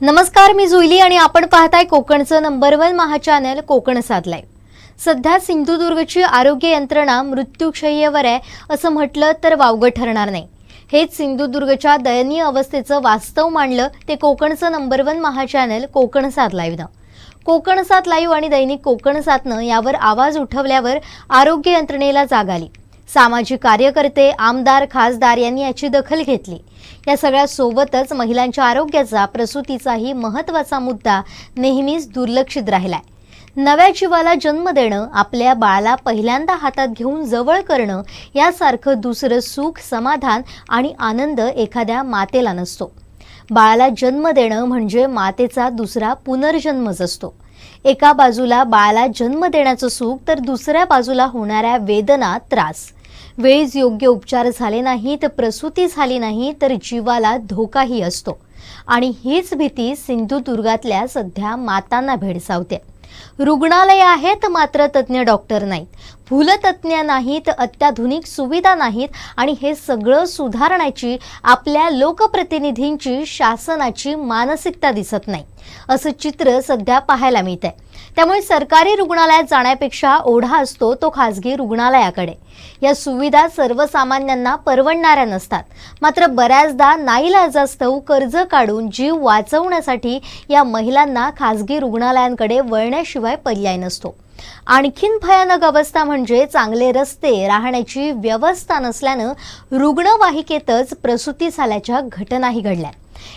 नमस्कार, मी जुईली आणि आपण पाहताय कोकणचं नंबर 1 महा चॅनल कोकण सात लाईव्ह। सध्या सिंधुदुर्गची आरोग्य यंत्रणा मृत्यूशय्येवर आहे असं म्हटलं तर वावगं ठरणार नाही। हेच सिंधुदुर्गच्या दयनीय अवस्थेचं वास्तव मांडलं ते कोकणचं नंबर 1 महा चॅनल कोकण सात लाईव्हनं। कोकण सात लाईव्ह आणि दैनिक कोकण सातनं यावर आवाज उठवल्यावर आरोग्य यंत्रणेला जाग आली। सामाजिक कार्यकर्ते, आमदार, खासदार यांनी याची दखल घेतली। या सगळ्या सोबतच महिलांच्या आरोग्याचा, प्रसूतीचाही महत्त्वाचा मुद्दा नेहमीच दुर्लक्षित राहिलाय। नव्या जीवाला जन्म देणं, आपल्या बाळाला पहिल्यांदा हातात घेऊन जवळ करणं यासारखं दुसरं सुख, समाधान आणि आनंद एखाद्या मातेला नसतो। बाळाला जन्म देणं म्हणजे मातेचा दुसरा पुनर्जन्मच असतो। एका बाजूला बाळाला जन्म देण्याचं सुख तर दुसऱ्या बाजूला होणाऱ्या वेदना, त्रास। वेळीच योग्य उपचार झाले नाहीत, प्रसूती झाली नाही तर जीवाला धोकाही असतो आणि हीच भीती सिंधुदुर्गातल्या सध्या मातांना भेडसावते। रुग्णालय आहेत मात्र तज्ञ डॉक्टर नाहीत, भूलतज्ञ नाहीत, अत्याधुनिक सुविधा नाहीत आणि हे सगळं सुधारण्याची आपल्या लोकप्रतिनिधींची, शासनाची मानसिकता दिसत नाही असं चित्र सध्या पाहायला मिळतंय। त्यामुळे सरकारी रुग्णालयात जाण्यापेक्षा ओढा असतो तो खासगी रुग्णालयाकडे। या सुविधा सर्वसामान्यांना परवडणाऱ्या नसतात, मात्र बऱ्याचदा नाईलाजास्तव कर्ज काढून जीव वाचवण्यासाठी या महिलांना खासगी रुग्णालयांकडे वळण्याशिवाय पर्याय नसतो। आणखीन भयानक अवस्था म्हणजे चांगले रस्ते, राहण्याची व्यवस्था नसल्यानं रुग्णवाहिकेतच प्रसूती झाल्याच्या घटनाही घडल्या।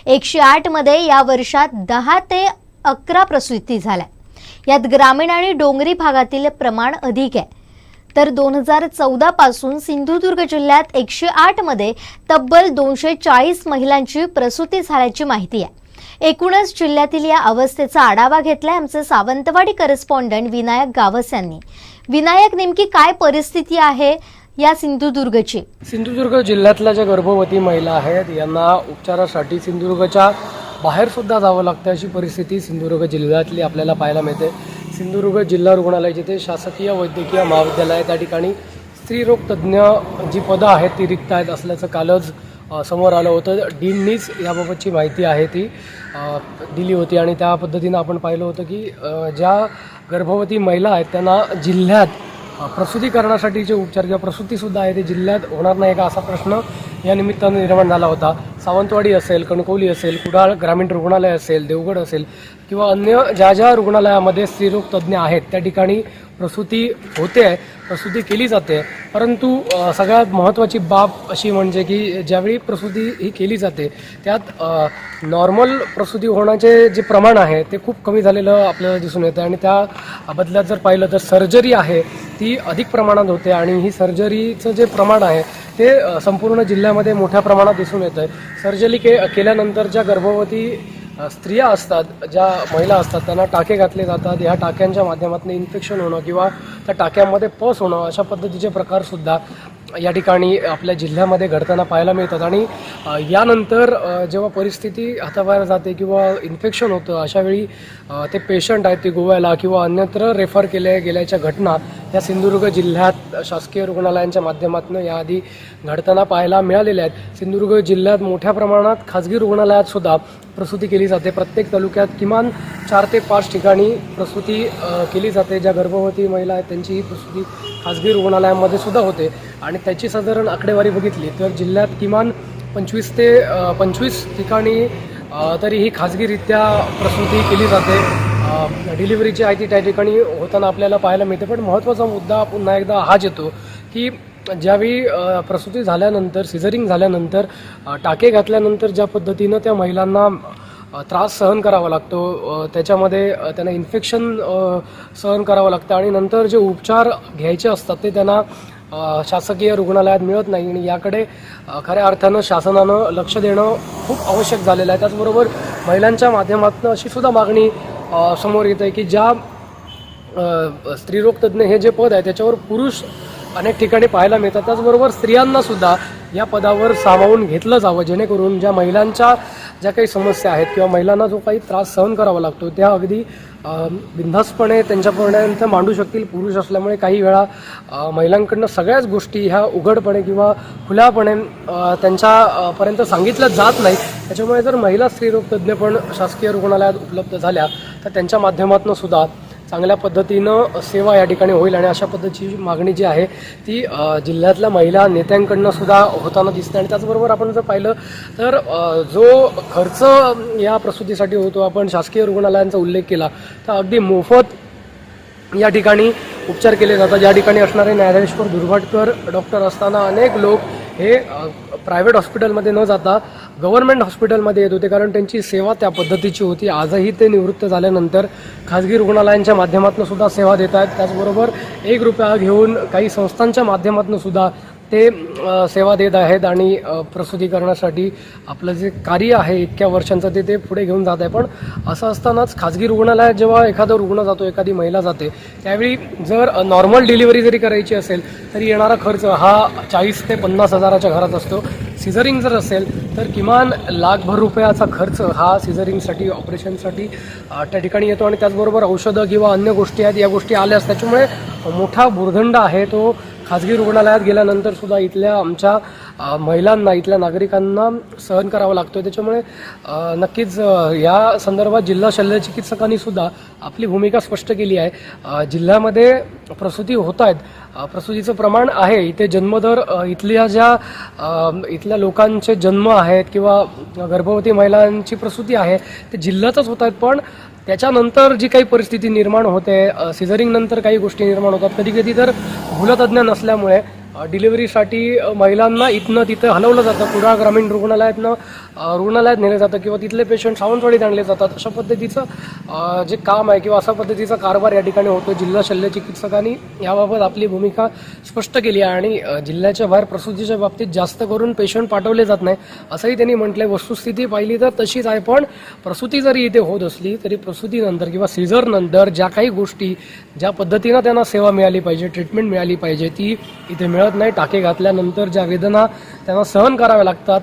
108 मध्ये या वर्षात 10 ते 11 प्रसूती झाल्या। यात ग्रामीण आणि डोंगरी भागातील प्रमाण अधिक आहे। तर 2014 पासून सिंधुदुर्ग जिल्ह्यात 108 मध्ये तब्बल 240 महिलांची प्रसूती झाल्याची माहिती आहे। एकूणच जिल्ह्यातील या अवस्थेचा आढावा घेतलाय आमचे सावंतवाडी करेस्पॉन्डंट विनायक गावस यांनी। विनायक, नेमकी काय परिस्थिती आहे या सिंधुदुर्गची? सिंधुदुर्ग जिल्ह्यातल्या ज्या गर्भवती महिला आहेत यांना उपचारासाठी सिंधुदुर्गच्या बाहेर सुद्धा जावं लागतं अशी परिस्थिती सिंधुदुर्ग जिल्ह्यातली आपल्याला पाहायला मिळते। सिंधुदुर्ग जिल्हा रुग्णालय जिथे शासकीय वैद्यकीय महाविद्यालय आहे त्या ठिकाणी स्त्रीरोग तज्ज्ञ जी पदं आहेत ती रिक्त आहेत असल्याचं कालच समोर आलं होतं। डीननीच याबाबतची माहिती आहे ती दिली होती आणि त्या पद्धतीनं आपण पाहिलं होतं की ज्या गर्भवती महिला आहेत त्यांना जिल्ह्यात प्रसूती करण्यासाठी जे उपचार किंवा प्रसूतीसुद्धा आहे ते जिल्ह्यात होणार नाही का असा प्रश्न या निमित्तानं निर्माण झाला होता। सावंतवाडी असेल, कणकवली असेल, कुडाळ ग्रामीण रुग्णालय असेल, देवगड असेल किंवा अन्य ज्या रुग्णालयामध्ये स्त्रीरोग तज्ज्ञ आहेत त्या ठिकाणी प्रसूती होते आहे, प्रसूती केली जाते। परंतु सगळ्यात महत्त्वाची बाब अशी म्हणजे की ज्यावेळी प्रसूती ही केली जाते त्यात नॉर्मल प्रसूती होण्याचे जे प्रमाण आहे ते खूप कमी झालेलं आपल्याला दिसून येतं आणि त्या बदल्यात जर पाहिलं तर सर्जरी आहे ती अधिक प्रमाणात होते आणि ही सर्जरीचं जे प्रमाण आहे ते संपूर्ण जिल्ह्यामध्ये मोठ्या प्रमाणात दिसून येतं आहे। सर्जरी केल्यानंतर ज्या गर्भवती स्त्रिया असतात, ज्या महिला असतात त्यांना टाके घातले जातात। ह्या टाक्यांच्या माध्यमातून इन्फेक्शन होणं किंवा त्या टाक्यांमध्ये पस होणं अशा पद्धतीचे प्रकारसुद्धा या ठिकाणी आपल्या जिल्ह्यामध्ये घडताना पाहायला मिळतात आणि यानंतर जेव्हा परिस्थिती हाताबाहेर जाते किंवा इन्फेक्शन होतं अशावेळी ते पेशंट आहेत ते गोव्याला किंवा अन्यत्र रेफर गेल्याच्या घटना या सिंधुदुर्ग जिल्ह्यात शासकीय रुग्णालयांच्या माध्यमातून याआधी घडताना पाहायला मिळालेल्या आहेत। सिंधुदुर्ग जिल्ह्यात मोठ्या प्रमाणात खाजगी रुग्णालयात सुद्धा प्रसूती केली जाते। प्रत्येक तालुक्यात किमान 4 ते 5 ठिकाणी प्रसूती केली जाते। ज्या गर्भवती महिला आहेत त्यांची ही प्रसूती खाजगी रुग्णालयांमध्ये सुद्धा होते आणि त्याची साधारण आकडेवारी बघितली तर जिल्ह्यात किमान 25 ते 25 ठिकाणी तरी ही खाजगीरित्या प्रसूती केली जाते। डिलिव्हरीची आहे ती त्या ठिकाणी होताना आपल्याला पाहायला मिळते। पण महत्त्वाचा मुद्दा पुन्हा एकदा हाच येतो की ज्यावेळी प्रसूती झाल्यानंतर, सिझरिंग झाल्यानंतर, टाके घातल्यानंतर ज्या पद्धतीनं त्या महिलांना त्रास सहन करावा लागतो, त्याच्यामध्ये त्यांना इन्फेक्शन सहन करावं लागतं आणि नंतर जे उपचार घ्यायचे असतात ते त्यांना शासकीय रुग्णालयात मिळत नाही आणि याकडे खऱ्या अर्थानं शासनानं लक्ष देणं खूप आवश्यक झालेलं आहे। त्याचबरोबर महिलांच्या माध्यमातून अशी सुद्धा मागणी समोर येत आहे की ज्या स्त्रीरोग तज्ज्ञ हे जे पद आहे त्याच्यावर पुरुष अनेक ठिकाणी पाहायला मिळतात। त्याचबरोबर स्त्रियांना सुद्धा या पदावर सामावून घेतलं जावं जेणेकरून ज्या महिलांच्या ज्या काही समस्या आहेत किंवा महिलांना जो काही त्रास सहन करावा लागतो त्या अगदी बिनधास्तपणे त्यांच्यापर्यंत मांडू शकतील. पुरुष असल्यामुळे काही वेळा महिलांकडनं सगळ्याच गोष्टी ह्या उघडपणे किंवा खुल्यापणे त्यांच्यापर्यंत सांगितल्या जात नाही. त्याच्यामुळे जर महिला स्त्रीरोग तज्ज्ञ पण शासकीय रुग्णालयात उपलब्ध झाल्या तर त्यांच्या माध्यमातून सुद्धा चांगल्या पद्धतीनं सेवा या ठिकाणी होईल आणि अशा पद्धतीची मागणी जी आहे ती जिल्ह्यातल्या महिला नेत्यांकडनं सुद्धा होताना दिसते. आणि त्याचबरोबर आपण जर पाहिलं तर जो खर्च या प्रसूतीसाठी होतो, आपण शासकीय रुग्णालयांचा उल्लेख केला तर अगदी मोफत या ठिकाणी उपचार केले जातात. या ठिकाणी असणारे न्यायाधीश्वर दुर्भाटकर डॉक्टर असताना अनेक लोक हे प्रायव्हेट हॉस्पिटलमध्ये न जाता गव्हर्नमेंट हॉस्पिटलमध्ये येत होते, कारण त्यांची सेवा त्या पद्धतीची होती. आजही ते निवृत्त झाल्यानंतर खाजगी रुग्णालयांच्या माध्यमातून सुद्धा सेवा देत आहेत. त्याचबरोबर ₹1 घेऊन काही संस्थांच्या माध्यमातून सुद्धा ते सेवा देत आहेत आणि प्रसूती करण्यासाठी आपलं जे कार्य आहे इतक्या वर्षांचं ते पुढे घेऊन जात आहे. पण असं असतानाच खाजगी रुग्णालयात जेव्हा एखादा रुग्ण जातो, एखादी महिला जाते, त्यावेळी जर नॉर्मल डिलिव्हरी जरी करायची असेल तरी येणारा खर्च हा 40,000 ते 50,000च्या घरात असतो. सिझरिंग जर असेल तर किमान ₹1,00,000 खर्च हा सिझरिंगसाठी, ऑपरेशनसाठी त्या ठिकाणी येतो. आणि त्याचबरोबर औषधं किंवा अन्य गोष्टी आहेत, या गोष्टी आल्यास त्याच्यामुळे मोठा भुर्दंड आहे तो खाजगी रुग्णालयात गेल्यानंतर सुद्धा इथल्या आमच्या महिलांना, इथल्या नागरिकांना सहन करावा लागतो. त्याच्यामुळे नक्कीच या संदर्भात जिल्हा शल्यचिकित्सकांनी सुद्धा आपली भूमिका स्पष्ट केली आहे. जिल्ह्यामध्ये प्रसूती होत आहेत, प्रसूतीचं प्रमाण आहे, इथे जन्मदर इथल्या लोकांचे जन्म आहेत किंवा गर्भवती महिलांची प्रसूती आहे ते जिल्ह्यातच होत आहेत. पण त्याच्यानंतर जी काही परिस्थिती निर्माण होते, सिझरिंग नंतर काही गोष्टी निर्माण होतात, कधी कधी तर भूलतज्ञ नसल्यामुळे डिलिव्हरीसाठी महिलांना इथनं तिथं हलवलं जातं. कुडाळ ग्रामीण रुग्णालयात नेलं जातं किंवा तिथले पेशंट सावंतवाडीत आणले जातात. अशा पद्धतीचं जे काम आहे किंवा अशा पद्धतीचा कारभार या ठिकाणी होतो. जिल्हा शल्यचिकित्सकांनी याबाबत आपली भूमिका स्पष्ट केली आहे आणि जिल्ह्याच्या बाहेर प्रसूतीच्या बाबतीत जास्त करून पेशंट पाठवले जात नाही असंही त्यांनी म्हटलंय. वस्तुस्थिती पाहिली तर तशीच आहे. पण प्रसूती जरी इथे होत असली तरी प्रसूतीनंतर किंवा सीझरनंतर ज्या काही गोष्टी, ज्या पद्धतीनं त्यांना सेवा मिळाली पाहिजे, ट्रीटमेंट मिळाली पाहिजे, ती इथे मिळत नाही. टाके घातल्यानंतर ज्या वेदना त्यांना सहन कराव्या लागतात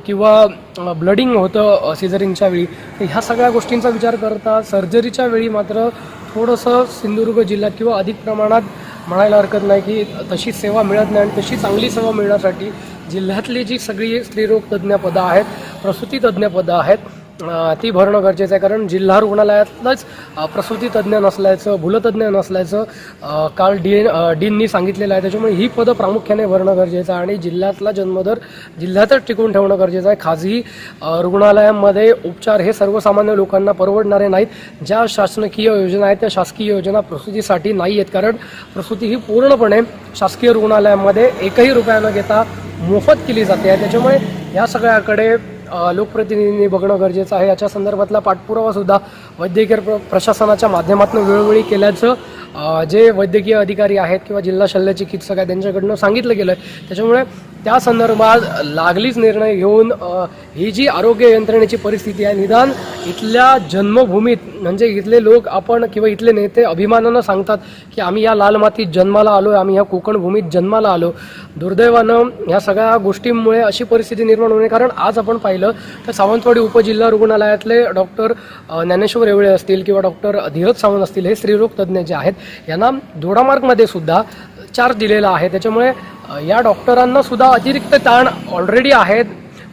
किंवा ब्लडिंग होतं सिझरिंगच्या वेळी, तर ह्या सगळ्या गोष्टींचा विचार करता सर्जरीच्या वेळी मात्र थोडंसं सिंधुदुर्ग जिल्ह्यात किंवा अधिक प्रमाणात म्हणायला हरकत नाही की तशी सेवा मिळत नाही. आणि तशी चांगली सेवा मिळण्यासाठी जिल्ह्यातली जी सगळी स्त्रीरोग तज्ज्ञ पदं आहेत, प्रसूती तज्ज्ञ पदं आहेत, ती भरणं गरजेचं आहे. कारण जिल्हा रुग्णालयातलंच प्रसूती तज्ज्ञ नसल्याचं, भूलतज्ज्ञ नसल्याचं काल डीननी सांगितलेलं आहे. त्याच्यामुळे ही पदं प्रामुख्याने भरणं गरजेचं आहे आणि जिल्ह्यातला जन्मदर जिल्ह्यातच टिकवून ठेवणं गरजेचं आहे. खाजगी रुग्णालयांमध्ये उपचार हे सर्वसामान्य लोकांना परवडणारे नाहीत. ज्या शासकीय योजना आहेत त्या शासकीय योजना प्रसूतीसाठी नाही आहेत, कारण प्रसूती ही पूर्णपणे शासकीय रुग्णालयामध्ये ₹1 न घेता मोफत केली जाते आहे. त्याच्यामुळे या सगळ्याकडे लोकप्रतिनिधींनी बघणं गरजेचं आहे. याच्या संदर्भातला पाठपुरावा सुद्धा वैद्यकीय प्रशासनाच्या माध्यमातून वेळोवेळी केल्याचं जे वैद्यकीय अधिकारी आहेत किंवा जिल्हा शल्यचिकित्सक आहेत त्यांच्याकडनं सांगितलं गेलं आहे. त्याच्यामुळे त्या संदर्भात लागलीच निर्णय घेऊन ही जी आरोग्य यंत्रणेची परिस्थिती आहे, निदान इथल्या जन्मभूमीत म्हणजे इथले लोक आपण किंवा इथले नेते अभिमानानं सांगतात की आम्ही या लाल मातीत जन्माला आलो, आम्ही ह्या कोकण भूमीत जन्माला आलो. दुर्दैवानं ह्या सगळ्या गोष्टींमुळे अशी परिस्थिती निर्माण होणे. कारण आज आपण पाहिलं तर सावंतवाडी उपजिल्हा रुग्णालयातले डॉक्टर ज्ञानेश्वर येवळे असतील किंवा डॉक्टर धीरज सावंत असतील, हे स्त्रीरोग तज्ज्ञ जे आहेत यांना दोडामार्गमध्ये सुद्धा चार्ज दिलेला आहे. त्याच्यामुळे या डॉक्टरांना सुद्धा अतिरिक्त ताण ऑलरेडी आहेत,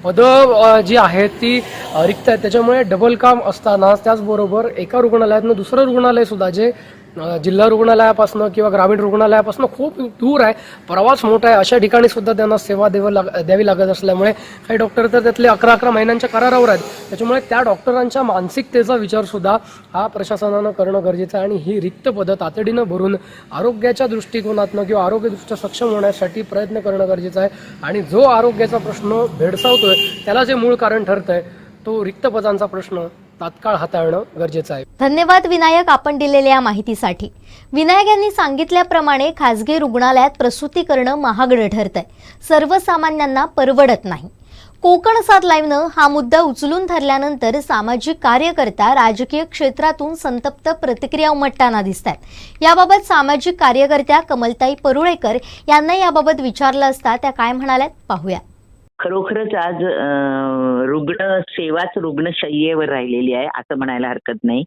पदं जी आहेत ती रिक्त आहेत. त्याच्यामुळे डबल काम असताना त्याचबरोबर एका रुग्णालयातनं दुसरं रुग्णालय सुद्धा जे जिल्हा रुग्णालयापासून किंवा ग्रामीण रुग्णालयापासून खूप दूर आहे, प्रवास मोठा आहे, अशा ठिकाणी सुद्धा त्यांना सेवा द्यावी लागत असल्यामुळे काही डॉक्टर तर त्यातले 11 महिन्यांच्या करारावर आहेत. त्याच्यामुळे त्या डॉक्टरांच्या मानसिकतेचा विचार सुद्धा हा प्रशासनानं करणं गरजेचं आहे आणि ही रिक्त पदं तातडीनं भरून आरोग्याच्या दृष्टिकोनातनं किंवा आरोग्यदृष्ट्या सक्षम होण्यासाठी प्रयत्न करणं गरजेचं आहे. आणि जो आरोग्याचा प्रश्न भेडसावतोय त्याला जे मूळ कारण ठरतंय तो रिक्त पदांचा प्रश्न तात्काळ हाताळणं गरजेचं आहे. धन्यवाद विनायक, आपण दिलेल्या माहितीसाठी. विनायक यांनी सांगितल्याप्रमाणे खासगी रुग्णालयात प्रसूती करणं महागड ठरतंय, सर्वसामान्यांना परवडत नाही. कोकण 7 लाईव्हनं हा मुद्दा उचलून धरल्यानंतर सामाजिक कार्यकर्ता राजकीय क्षेत्रातून संतप्त प्रतिक्रिया उमटताना दिसतात. याबाबत सामाजिक कार्यकर्त्या कमलताई परुळेकर यांना याबाबत विचारलं असता त्या काय म्हणाल्यात पाहूया. खरोखरच आज रुग्ण सेवाच रुग्णशय्येवर राहिलेली आहे असं म्हणायला हरकत नाही.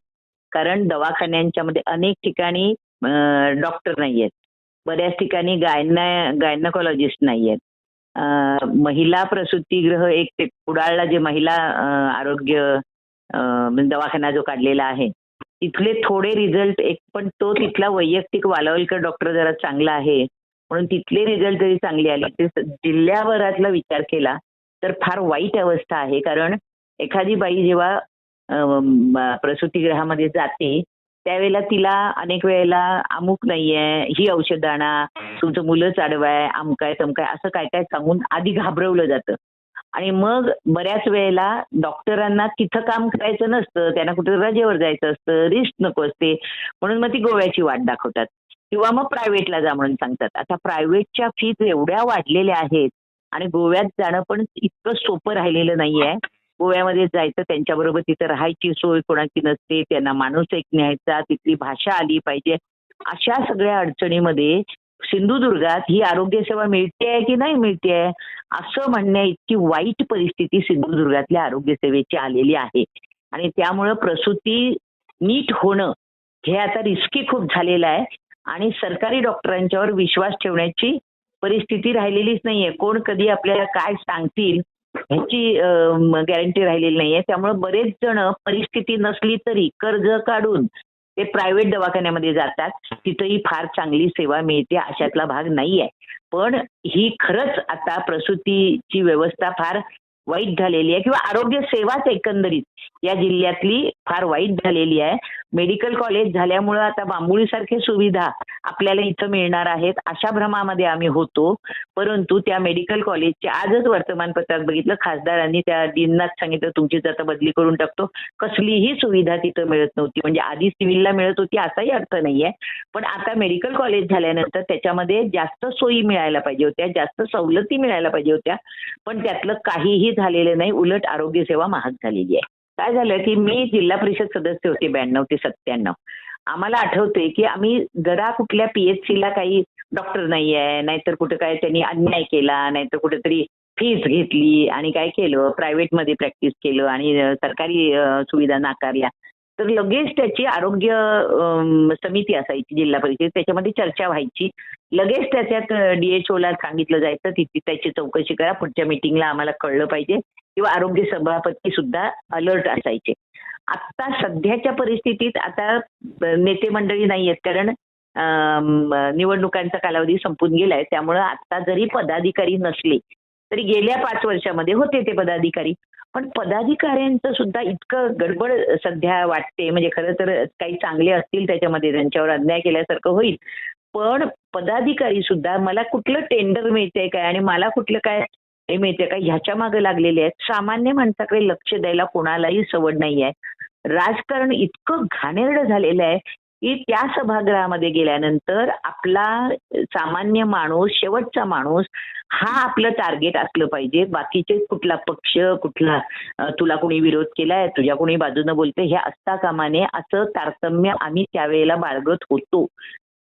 कारण दवाखान्यांच्या मध्ये अनेक ठिकाणी डॉक्टर नाहीयेत. बऱ्याच ठिकाणी गायनॉकॉलॉजिस्ट नाहीयेत. महिला प्रसूतिगृह एक ते कुडाळला जे महिला आरोग्य म्हणजे दवाखाना जो काढलेला आहे, तिथले थोडे रिझल्ट एक पण तो तिथला वैयक्तिक वालावलकर डॉक्टर जरा चांगला आहे. म्हणून तिथले रिझल्ट जरी चांगले आले ते जिल्ह्याभरातला विचार केला तर फार वाईट अवस्था आहे. कारण एखादी बाई जेव्हा प्रसूतिगृहामध्ये जाते त्यावेळेला तिला अनेक वेळेला अमुक नाहीये, ही औषधं आणा, तुमचं मुलंच आडवाय, अमकाय तमकाय असं काय काय सांगून आधी घाबरवलं जातं. आणि मग बऱ्याच वेळेला डॉक्टरांना तिथं काम करायचं नसतं, त्यांना कुठे रजेवर जायचं असतं, रिस्क नको असते, म्हणून मग ती गोव्याची वाट दाखवतात किंवा मग प्रायव्हेटला जा म्हणून सांगतात. आता प्रायव्हेटच्या फीज एवढ्या वाढलेल्या आहेत आणि गोव्यात जाणं पण इतकं सोपं राहिलेलं नाहीये. गोव्यामध्ये जायचं, त्यांच्याबरोबर तिथं राहायची सोय कोणाची नसते, त्यांना माणूस एक न्यायचा, तिथली भाषा आली पाहिजे. अशा सगळ्या अडचणीमध्ये सिंधुदुर्गात ही आरोग्य सेवा मिळतेय की नाही मिळतेय असं म्हणण्या इतकी वाईट परिस्थिती सिंधुदुर्गातल्या आरोग्य सेवेची आलेली आहे. आणि त्यामुळं प्रसूती नीट होणं हे आता रिस्की खूप झालेलं आहे आणि सरकारी डॉक्टरांच्यावर विश्वास ठेवण्याची परिस्थिती राहिलेलीच नाहीये. कोण कधी आपल्याला काय सांगतील ह्याची गॅरंटी राहिलेली नाहीये. त्यामुळे बरेच जण परिस्थिती नसली तरी कर्ज काढून ते प्रायव्हेट दवाखान्यामध्ये जातात. तिथंही फार चांगली सेवा मिळते अशातला भाग नाहीये. पण ही खरंच आता प्रसूतीची व्यवस्था फार वाईट झालेली आहे किंवा आरोग्य सेवाच एकंदरीत या जिल्ह्यातली फार वाईट झालेली आहे. मेडिकल कॉलेज झाल्यामुळं आता बांबोळीसारखे सुविधा आपल्याला इथं मिळणार आहेत अशा भ्रमामध्ये आम्ही होतो. परंतु त्या मेडिकल कॉलेजच्या आजच वर्तमानपत्रात बघितलं, खासदारांनी त्या डीननाच सांगितलं तुमची आता बदली करून टाकतो. कसलीही सुविधा तिथं मिळत नव्हती. म्हणजे आधी सिव्हिलला मिळत होती असाही अर्थ नाहीये, पण आता मेडिकल कॉलेज झाल्यानंतर त्याच्यामध्ये जास्त सोयी मिळायला पाहिजे होत्या, जास्त सवलती मिळायला पाहिजे होत्या, पण त्यातलं काहीही झालेलं नाही. उलट आरोग्य सेवा महाग झालेली आहे. काय झालं की मी जिल्हा परिषद सदस्य होते 92 ते 97. आम्हाला आठवते की आम्ही जरा कुठल्या पीएचसीला काही डॉक्टर नाही आहे, नाहीतर कुठं काय त्यांनी अन्याय केला, नाहीतर कुठेतरी फीस घेतली आणि काय केलं प्रायव्हेटमध्ये प्रॅक्टिस केलं आणि सरकारी सुविधा नाकारल्या, तर लगेच त्याची आरोग्य समिती असायची जिल्हा परिषद, त्याच्यामध्ये चर्चा व्हायची. लगेच त्याच्यात डीएचओला सांगितलं जायचं तिथे त्याची चौकशी करा, पुढच्या मिटिंगला आम्हाला कळलं पाहिजे, किंवा आरोग्य सभापती सुद्धा अलर्ट असायचे. आता सध्याच्या परिस्थितीत आता नेते मंडळी नाही आहेत, कारण निवडणुकांचा कालावधी संपून गेलाय. त्यामुळं आता जरी पदाधिकारी नसले तरी गेल्या 5 वर्षामध्ये होते ते पदाधिकारी. पण पदाधिकाऱ्यांचं सुद्धा इतकं गडबड सध्या वाटते. म्हणजे खरं तर काही चांगले असतील त्याच्यामध्ये, त्यांच्यावर अन्याय केल्यासारखं होईल, पण पदाधिकारी सुद्धा मला कुठलं टेंडर मिळतंय काय आणि मला कुठलं काय हे मिळते काय ह्याच्या मागे लागलेले आहेत. सामान्य माणसाकडे लक्ष द्यायला कोणालाही सवड नाही आहे. राजकारण इतकं घाणेरडं झालेलं आहे की त्या सभागृहामध्ये गेल्यानंतर आपला सामान्य माणूस, शेवटचा माणूस हा आपलं टार्गेट असलं पाहिजे. बाकीचे कुठला पक्ष, कुठला तुला कोणी विरोध केलाय, तुझ्या कोणी बाजूनं बोलते, हे असता कामा नये असं तारतम्य आम्ही त्यावेळेला बाळगत होतो.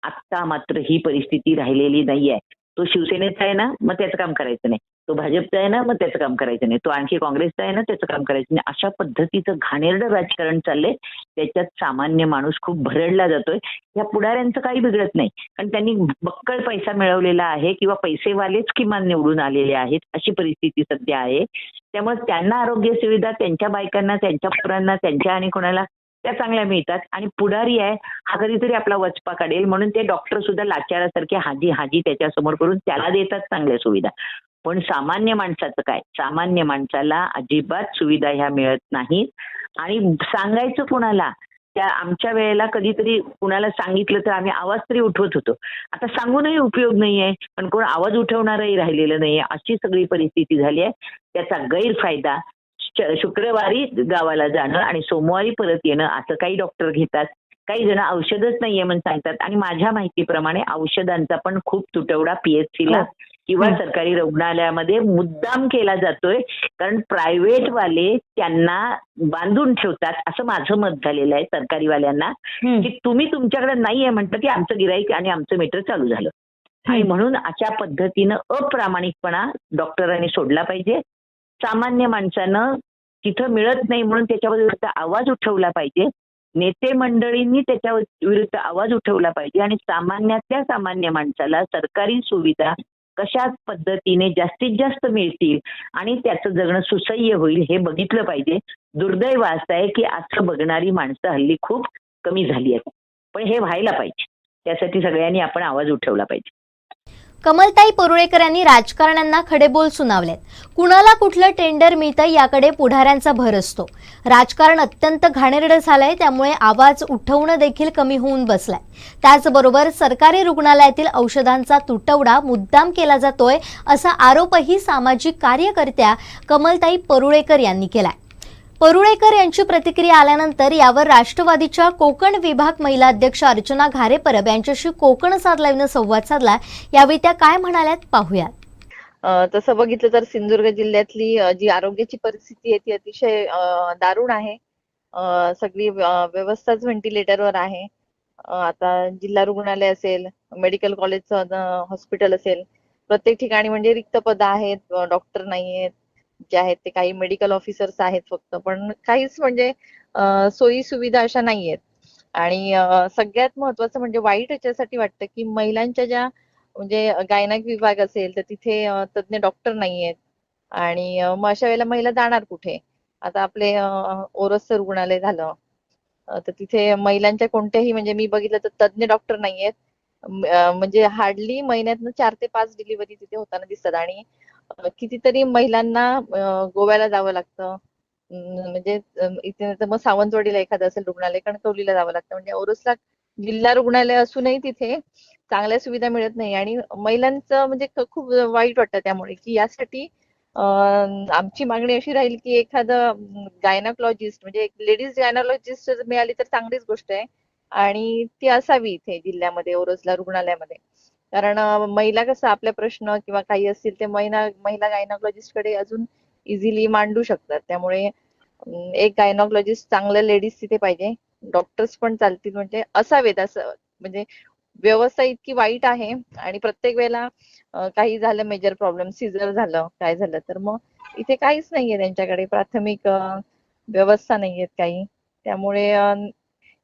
आत्ता मात्र ही परिस्थिती राहिलेली नाहीये. तो शिवसेनेचा आहे ना, मग त्याचं काम करायचं नाही. तो भाजपचा आहे ना, मग त्याचं काम करायचं नाही. तो आणखी काँग्रेसचा आहे ना, त्याचं काम करायचं नाही. अशा पद्धतीचं घाणेरडं राजकारण चाललंय. त्याच्यात सामान्य माणूस खूप भरडला जातोय. या पुढाऱ्यांचं काही बिघडत नाही, कारण त्यांनी बक्कळ पैसा मिळवलेला आहे किंवा पैसेवालेच किमान निवडून आलेले आहेत, अशी परिस्थिती सध्या आहे. त्यामुळे त्यांना आरोग्य सुविधा त्यांच्या बायकांना, त्यांच्या पोरांना, त्यांच्या आणि कोणाला त्या चांगल्या मिळतात. आणि पुढारी आहे हा कधीतरी आपला वचपा काढेल म्हणून ते डॉक्टर सुद्धा लाचारासारखे हाजी हाजी त्याच्यासमोर करून त्याला देतात चांगल्या सुविधा. पण सामान्य माणसाचं काय? सामान्य माणसाला अजिबात सुविधा ह्या मिळत नाहीत. आणि सांगायचं कुणाला? त्या आमच्या वेळेला कधीतरी कुणाला सांगितलं तर आम्ही आवाज तरी उठवत होतो. आता सांगूनही उपयोग नाहीये, पण कोण आवाज उठवणारही राहिलेलं नाहीये. अशी सगळी परिस्थिती झाली आहे. त्याचा गैरफायदा शुक्रवारी गावाला जाणं आणि सोमवारी परत येणं असं काही डॉक्टर घेतात. काही जण औषधच नाहीये म्हणून सांगतात. आणि माझ्या माहितीप्रमाणे औषधांचा पण खूप तुटवडा पीएचसीला किंवा सरकारी रुग्णालयामध्ये मुद्दाम केला जातोय, कारण प्रायव्हेट वाले त्यांना बांधून ठेवतात असं माझं मत झालेलं आहे. सरकारीवाल्यांना की तुम्ही तुमच्याकडे नाहीये म्हटलं की आमचं गिराईक आणि आमचं मीटर चालू झालं. आणि म्हणून अशा पद्धतीनं अप्रामाणिकपणा डॉक्टरांनी सोडला पाहिजे. सामान्य माणसानं तिथं मिळत नाही म्हणून त्याच्या विरुद्ध आवाज उठवला पाहिजे. नेते मंडळींनी त्याच्या विरुद्ध आवाज उठवला पाहिजे आणि सामान्यातल्या सामान्य माणसाला सरकारी सुविधा कशा पद्धतीने जास्तीत जास्त मिळतील आणि त्याचं जगणं सुसह्य होईल हे बघितलं पाहिजे. दुर्दैव असं आहे की असं बघणारी माणसं हल्ली खूप कमी झाली आहेत, पण हे व्हायला पाहिजे. त्यासाठी सगळ्यांनी आपण आवाज उठवला पाहिजे. कमलताई परुळेकर यांनी राजकारण्यांना खडेबोल सुनावलेत. कुणाला कुठलं टेंडर मिळतं याकडे पुढाऱ्यांचा भर असतो. राजकारण अत्यंत घाणेरडं झालंय, त्यामुळे आवाज उठवणं देखील कमी होऊन बसलाय. त्याचबरोबर सरकारी रुग्णालयातील औषधांचा तुटवडा मुद्दाम केला जातोय असा आरोपही सामाजिक कार्यकर्त्या कमलताई परुळेकर यांनी केलाय. परुळेकर यांची प्रतिक्रिया आल्यानंतर यावर राष्ट्रवादीच्या कोकण विभाग महिला अध्यक्ष अर्चना घारेपरब यांच्याशी कोकणसाद लाईव्हनं संवाद साधला. यावेळी त्या काय म्हणाल्यात पाहूयात. तसं बघितलं तर सिंधुदुर्ग जिल्ह्यातली जी आरोग्याची परिस्थिती आहे ती अतिशय दारुण आहे. सगळी व्यवस्थाच व्हेंटिलेटरवर आहे. आता जिल्हा रुग्णालय असेल, मेडिकल कॉलेजचं हॉस्पिटल असेल, प्रत्येक ठिकाणी म्हणजे रिक्त पदं आहेत, डॉक्टर नाही आहेत. जे आहेत ते काही मेडिकल ऑफिसर्स आहेत फक्त, पण काहीच म्हणजे सोयी सुविधा अशा नाही आहेत. आणि सगळ्यात महत्वाचं म्हणजे वाईट याच्यासाठी वाटतं की महिलांच्या ज्या म्हणजे गायनाक विभाग असेल तर तिथे तज्ञ डॉक्टर नाही आहेत. आणि मग अशा वेळेला महिला जाणार कुठे? आता आपले ओरोसचं रुग्णालय झालं तर तिथे महिलांच्या कोणत्याही म्हणजे मी बघितलं तर तज्ञ डॉक्टर नाही आहेत. म्हणजे हार्डली महिन्यातनं 4 ते 5 डिलिव्हरी तिथे होताना दिसतात. आणि कितीतरी महिलांना गोव्याला जावं लागतं. म्हणजे इथे तर मग सावंतवाडीला एखादं असेल रुग्णालय, कणकवलीला जावं लागतं. म्हणजे ओरोसला जिल्हा रुग्णालय असूनही तिथे चांगल्या सुविधा मिळत नाही. आणि महिलांचं म्हणजे खूप वाईट वाटतं त्यामुळे की यासाठी आमची मागणी अशी राहील की एखादं गायनाकॉलॉजिस्ट म्हणजे एक लेडीज गायनाकॉलॉजिस्ट मिळाली तर चांगलीच गोष्ट आहे. आणि ती असावी इथे जिल्ह्यामध्ये ओरोसला रुग्णालयामध्ये. कारण महिला कसं आपले प्रश्न किंवा काही असतील ते महिला गायनाकॉलॉजिस्ट कडे अजून इझिली मांडू शकतात. त्यामुळे एक गायनाकॉलॉजिस्ट चांगलं लेडीज तिथे पाहिजे. डॉक्टर्स पण चालतील म्हणजे असावेत. असं म्हणजे व्यवस्था इतकी वाईट आहे. आणि प्रत्येक वेळेला काही झालं मेजर प्रॉब्लेम, सिझर झालं काय झालं तर मग इथे काहीच नाहीये त्यांच्याकडे, प्राथमिक व्यवस्था नाहीयेत काही. त्यामुळे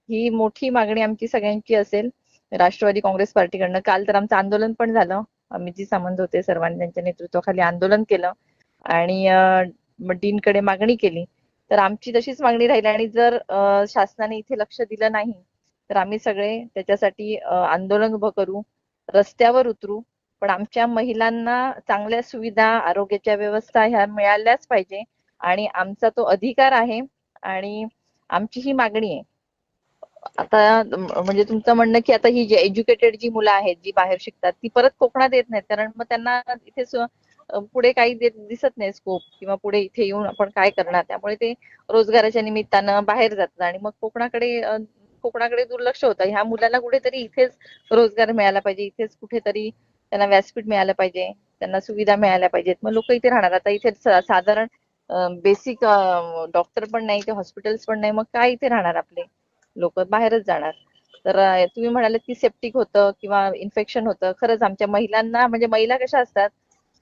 ही मोठी मागणी आमची सगळ्यांची असेल राष्ट्रवादी काँग्रेस पार्टीकडनं. काल तर आमचं आंदोलन पण झालं. अमितजी सामंत होते, सर्वांनी त्यांच्या नेतृत्वाखाली आंदोलन केलं आणि डीनकडे मागणी केली. तर आमची तशीच मागणी राहील. आणि जर शासनाने इथे लक्ष दिलं नाही तर आम्ही सगळे त्याच्यासाठी आंदोलन उभं करू, रस्त्यावर उतरू. पण आमच्या महिलांना चांगल्या सुविधा, आरोग्याच्या व्यवस्था ह्या मिळाल्याच पाहिजे. आणि आमचा तो अधिकार आहे आणि आमची ही मागणी आहे. आता म्हणजे तुमचं म्हणणं की आता ही जी एज्युकेटेड जी मुलं आहेत जी बाहेर शिकतात ती परत कोकणात येत नाहीत, कारण मग त्यांना इथे पुढे काही दिसत नाही स्कोप, किंवा पुढे इथे येऊन आपण काय करणार. त्यामुळे ते रोजगाराच्या निमित्तानं बाहेर जातात आणि मग कोकणाकडे दुर्लक्ष होतं. ह्या मुलांना कुठेतरी इथेच रोजगार मिळाला पाहिजे, इथेच कुठेतरी त्यांना व्यासपीठ मिळालं पाहिजे, त्यांना सुविधा मिळाल्या पाहिजेत. मग लोक इथे राहणार. आता इथे साधारण बेसिक डॉक्टर पण नाही, ते हॉस्पिटल्स पण नाही, मग काय इथे राहणार आपले लोक, बाहेरच जाणार. तर तुम्ही म्हणाले की सेप्टिक होतं किंवा इन्फेक्शन होतं. खरंच आमच्या महिलांना म्हणजे महिला कशा असतात,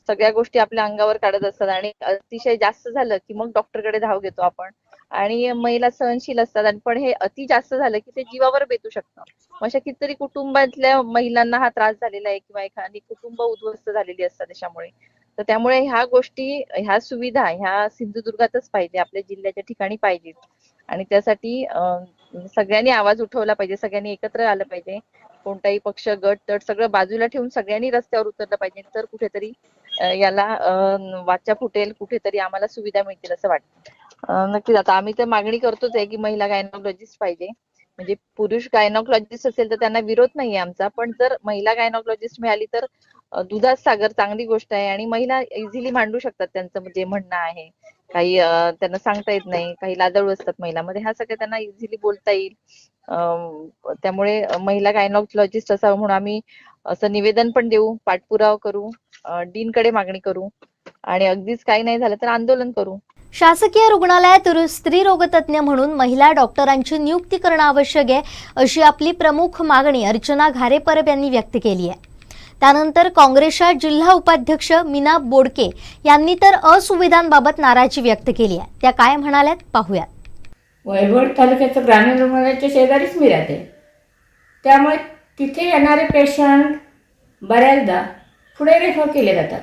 सगळ्या गोष्टी आपल्या अंगावर काढत असतात आणि अतिशय जास्त झालं की मग डॉक्टरकडे धाव घेतो आपण. आणि महिला सहनशील असतात, आणि पण हे अति जास्त झालं की ते जीवावर बेतू शकतं. अशा कितीतरी कुटुंबातल्या महिलांना हा त्रास झालेला आहे किंवा एखादी कुटुंब उद्ध्वस्त झालेली असतात त्याच्यामुळे. तर त्यामुळे ह्या गोष्टी, ह्या सुविधा ह्या सिंधुदुर्गातच पाहिजे, आपल्या जिल्ह्याच्या ठिकाणी पाहिजेत. आणि त्यासाठी सगळ्यांनी आवाज उठवला पाहिजे, सगळ्यांनी एकत्र आलं पाहिजे. कोणताही पक्ष, गट, तट सगळं बाजूला ठेवून सगळ्यांनी रस्त्यावर उतरलं पाहिजे. तर कुठेतरी याला वाचा फुटेल, कुठेतरी आम्हाला सुविधा मिळतील असं वाटतं. नक्कीच आता आम्ही तर मागणी करतोच आहे की महिला गायनॉलॉजिस्ट पाहिजे. म्हणजे पुरुष गायनॉलॉजिस्ट असेल तर त्यांना विरोध नाहीये आमचा, पण जर महिला गायनॉलॉजिस्ट मिळाली तर दुधात सागर, चांगली गोष्ट आहे. आणि महिला इझिली मांडू शकतात त्यांचं जे म्हणणं आहे. काही त्यांना सांगता येत नाही, काही लाजाळू असतात महिलांमध्ये, ह्या सगळ्या त्यांना इझिली बोलता येईल. त्यामुळे महिला गायनॉलॉजिस्ट असावं म्हणून आम्ही असं निवेदन पण देऊ, पाठपुरावा करू, डीनकडे मागणी करू आणि अगदीच काही नाही झालं तर आंदोलन करू. शासकीय रुग्णालयात स्त्रीरोगतज्ञ म्हणून महिला डॉक्टरांची नियुक्ती करणं आवश्यक आहे, अशी आपली प्रमुख मागणी अर्चना घारेपरब यांनी व्यक्त केली आहे. त्यानंतर काँग्रेसच्या जिल्हा उपाध्यक्ष मीना बोडके यांनी तर असुविधांबाबत नाराजी व्यक्त केली आहे. त्या काय म्हणाल्यात पाहूयात. वैभव तालुक्याचं ग्रामीण रुग्णालयाच्या शेजारीच मी राहते, त्यामुळे तिथे येणारे पेशंट बऱ्याचदा पुढे रेफर केले जातात.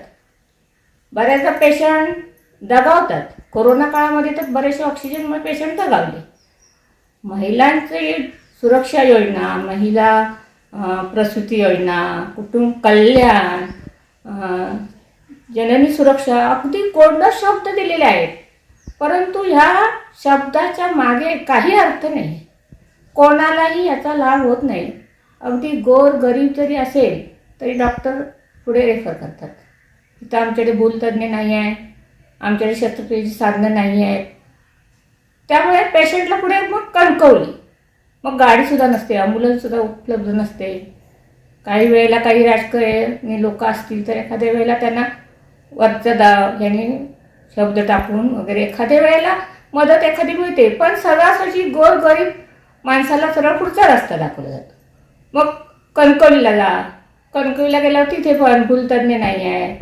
बऱ्याचदा पेशंट दगावतात. कोरोना काळामध्ये तर बरेचसे ऑक्सिजनमुळे पेशंट दगावले. महिलांची सुरक्षा योजना, महिला प्रसूती योजना, कुटुंब कल्याण, जननी सुरक्षा, अगदी गोंडस शब्द दिलेले आहेत, परंतु ह्या शब्दाच्या मागे काही अर्थ नाही. कोणालाही याचा लाभ होत नाही. अगदी गोर गरीब जरी असेल तरी डॉक्टर पुढे रेफर करतात. इथं आमच्याकडे भूलतज्ञ नाही आहे, आमच्याकडे शस्त्रक्रियेची साधनं नाही आहेत. त्यामुळे पेशंटला पुढे मग कणकवली, मग गाडीसुद्धा नसते, ॲम्ब्युलन्ससुद्धा उपलब्ध नसते. काही वेळेला काही राजकीय लोक असतील तर एखाद्या वेळेला त्यांना वरचा दाव यांनी शब्द टाकून वगैरे एखाद्या वेळेला मदत एखादी मिळते, पण सरासरी गोर गरीब माणसाला सरळ पुढचा रस्ता दाखवला जातो. मग कणकवलीला जा, कणकवलीला गेल्यावर तिथे पण भूलतज्ञ नाही आहे,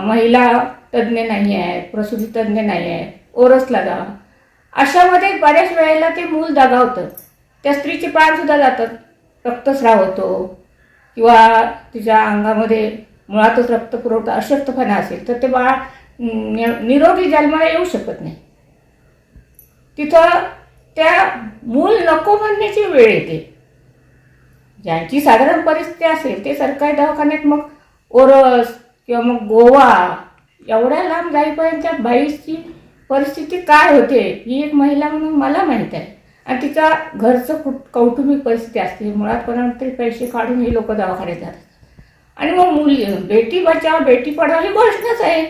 महिला तज्ज्ञ नाही आहे, प्रसूती तज्ज्ञ नाही आहे. ओरसला जा, अशामध्ये बऱ्याच वेळेला ते मूल दगावतं. त्या स्त्रीचे प्राणसुद्धा जातात, रक्तस्राव होतो किंवा तिच्या अंगामध्ये मुळातच रक्तपुरवठा अशक्तपणा असेल तर ते बाळ निरोगी जन्माला येऊ शकत नाही. तिथं त्या मूल नको म्हणण्याची वेळ येते. ज्यांची साधारण परिस्थिती असेल ते सरकारी दवाखान्यात मग ओरस किंवा मग गोवा एवढ्या लांब जाईपर्यंत त्या बाईची परिस्थिती काय होते ही एक महिला म्हणून मला माहीत आहे. आणि तिचा घरचं कौटुंबिक परिस्थिती असते. मुळात कोणाला तरी पैसे काढून ही लोक दवाखान्यात जातात. आणि मग मुली बेटी बचाव बेटी पढाव ही घोषणाच आहे.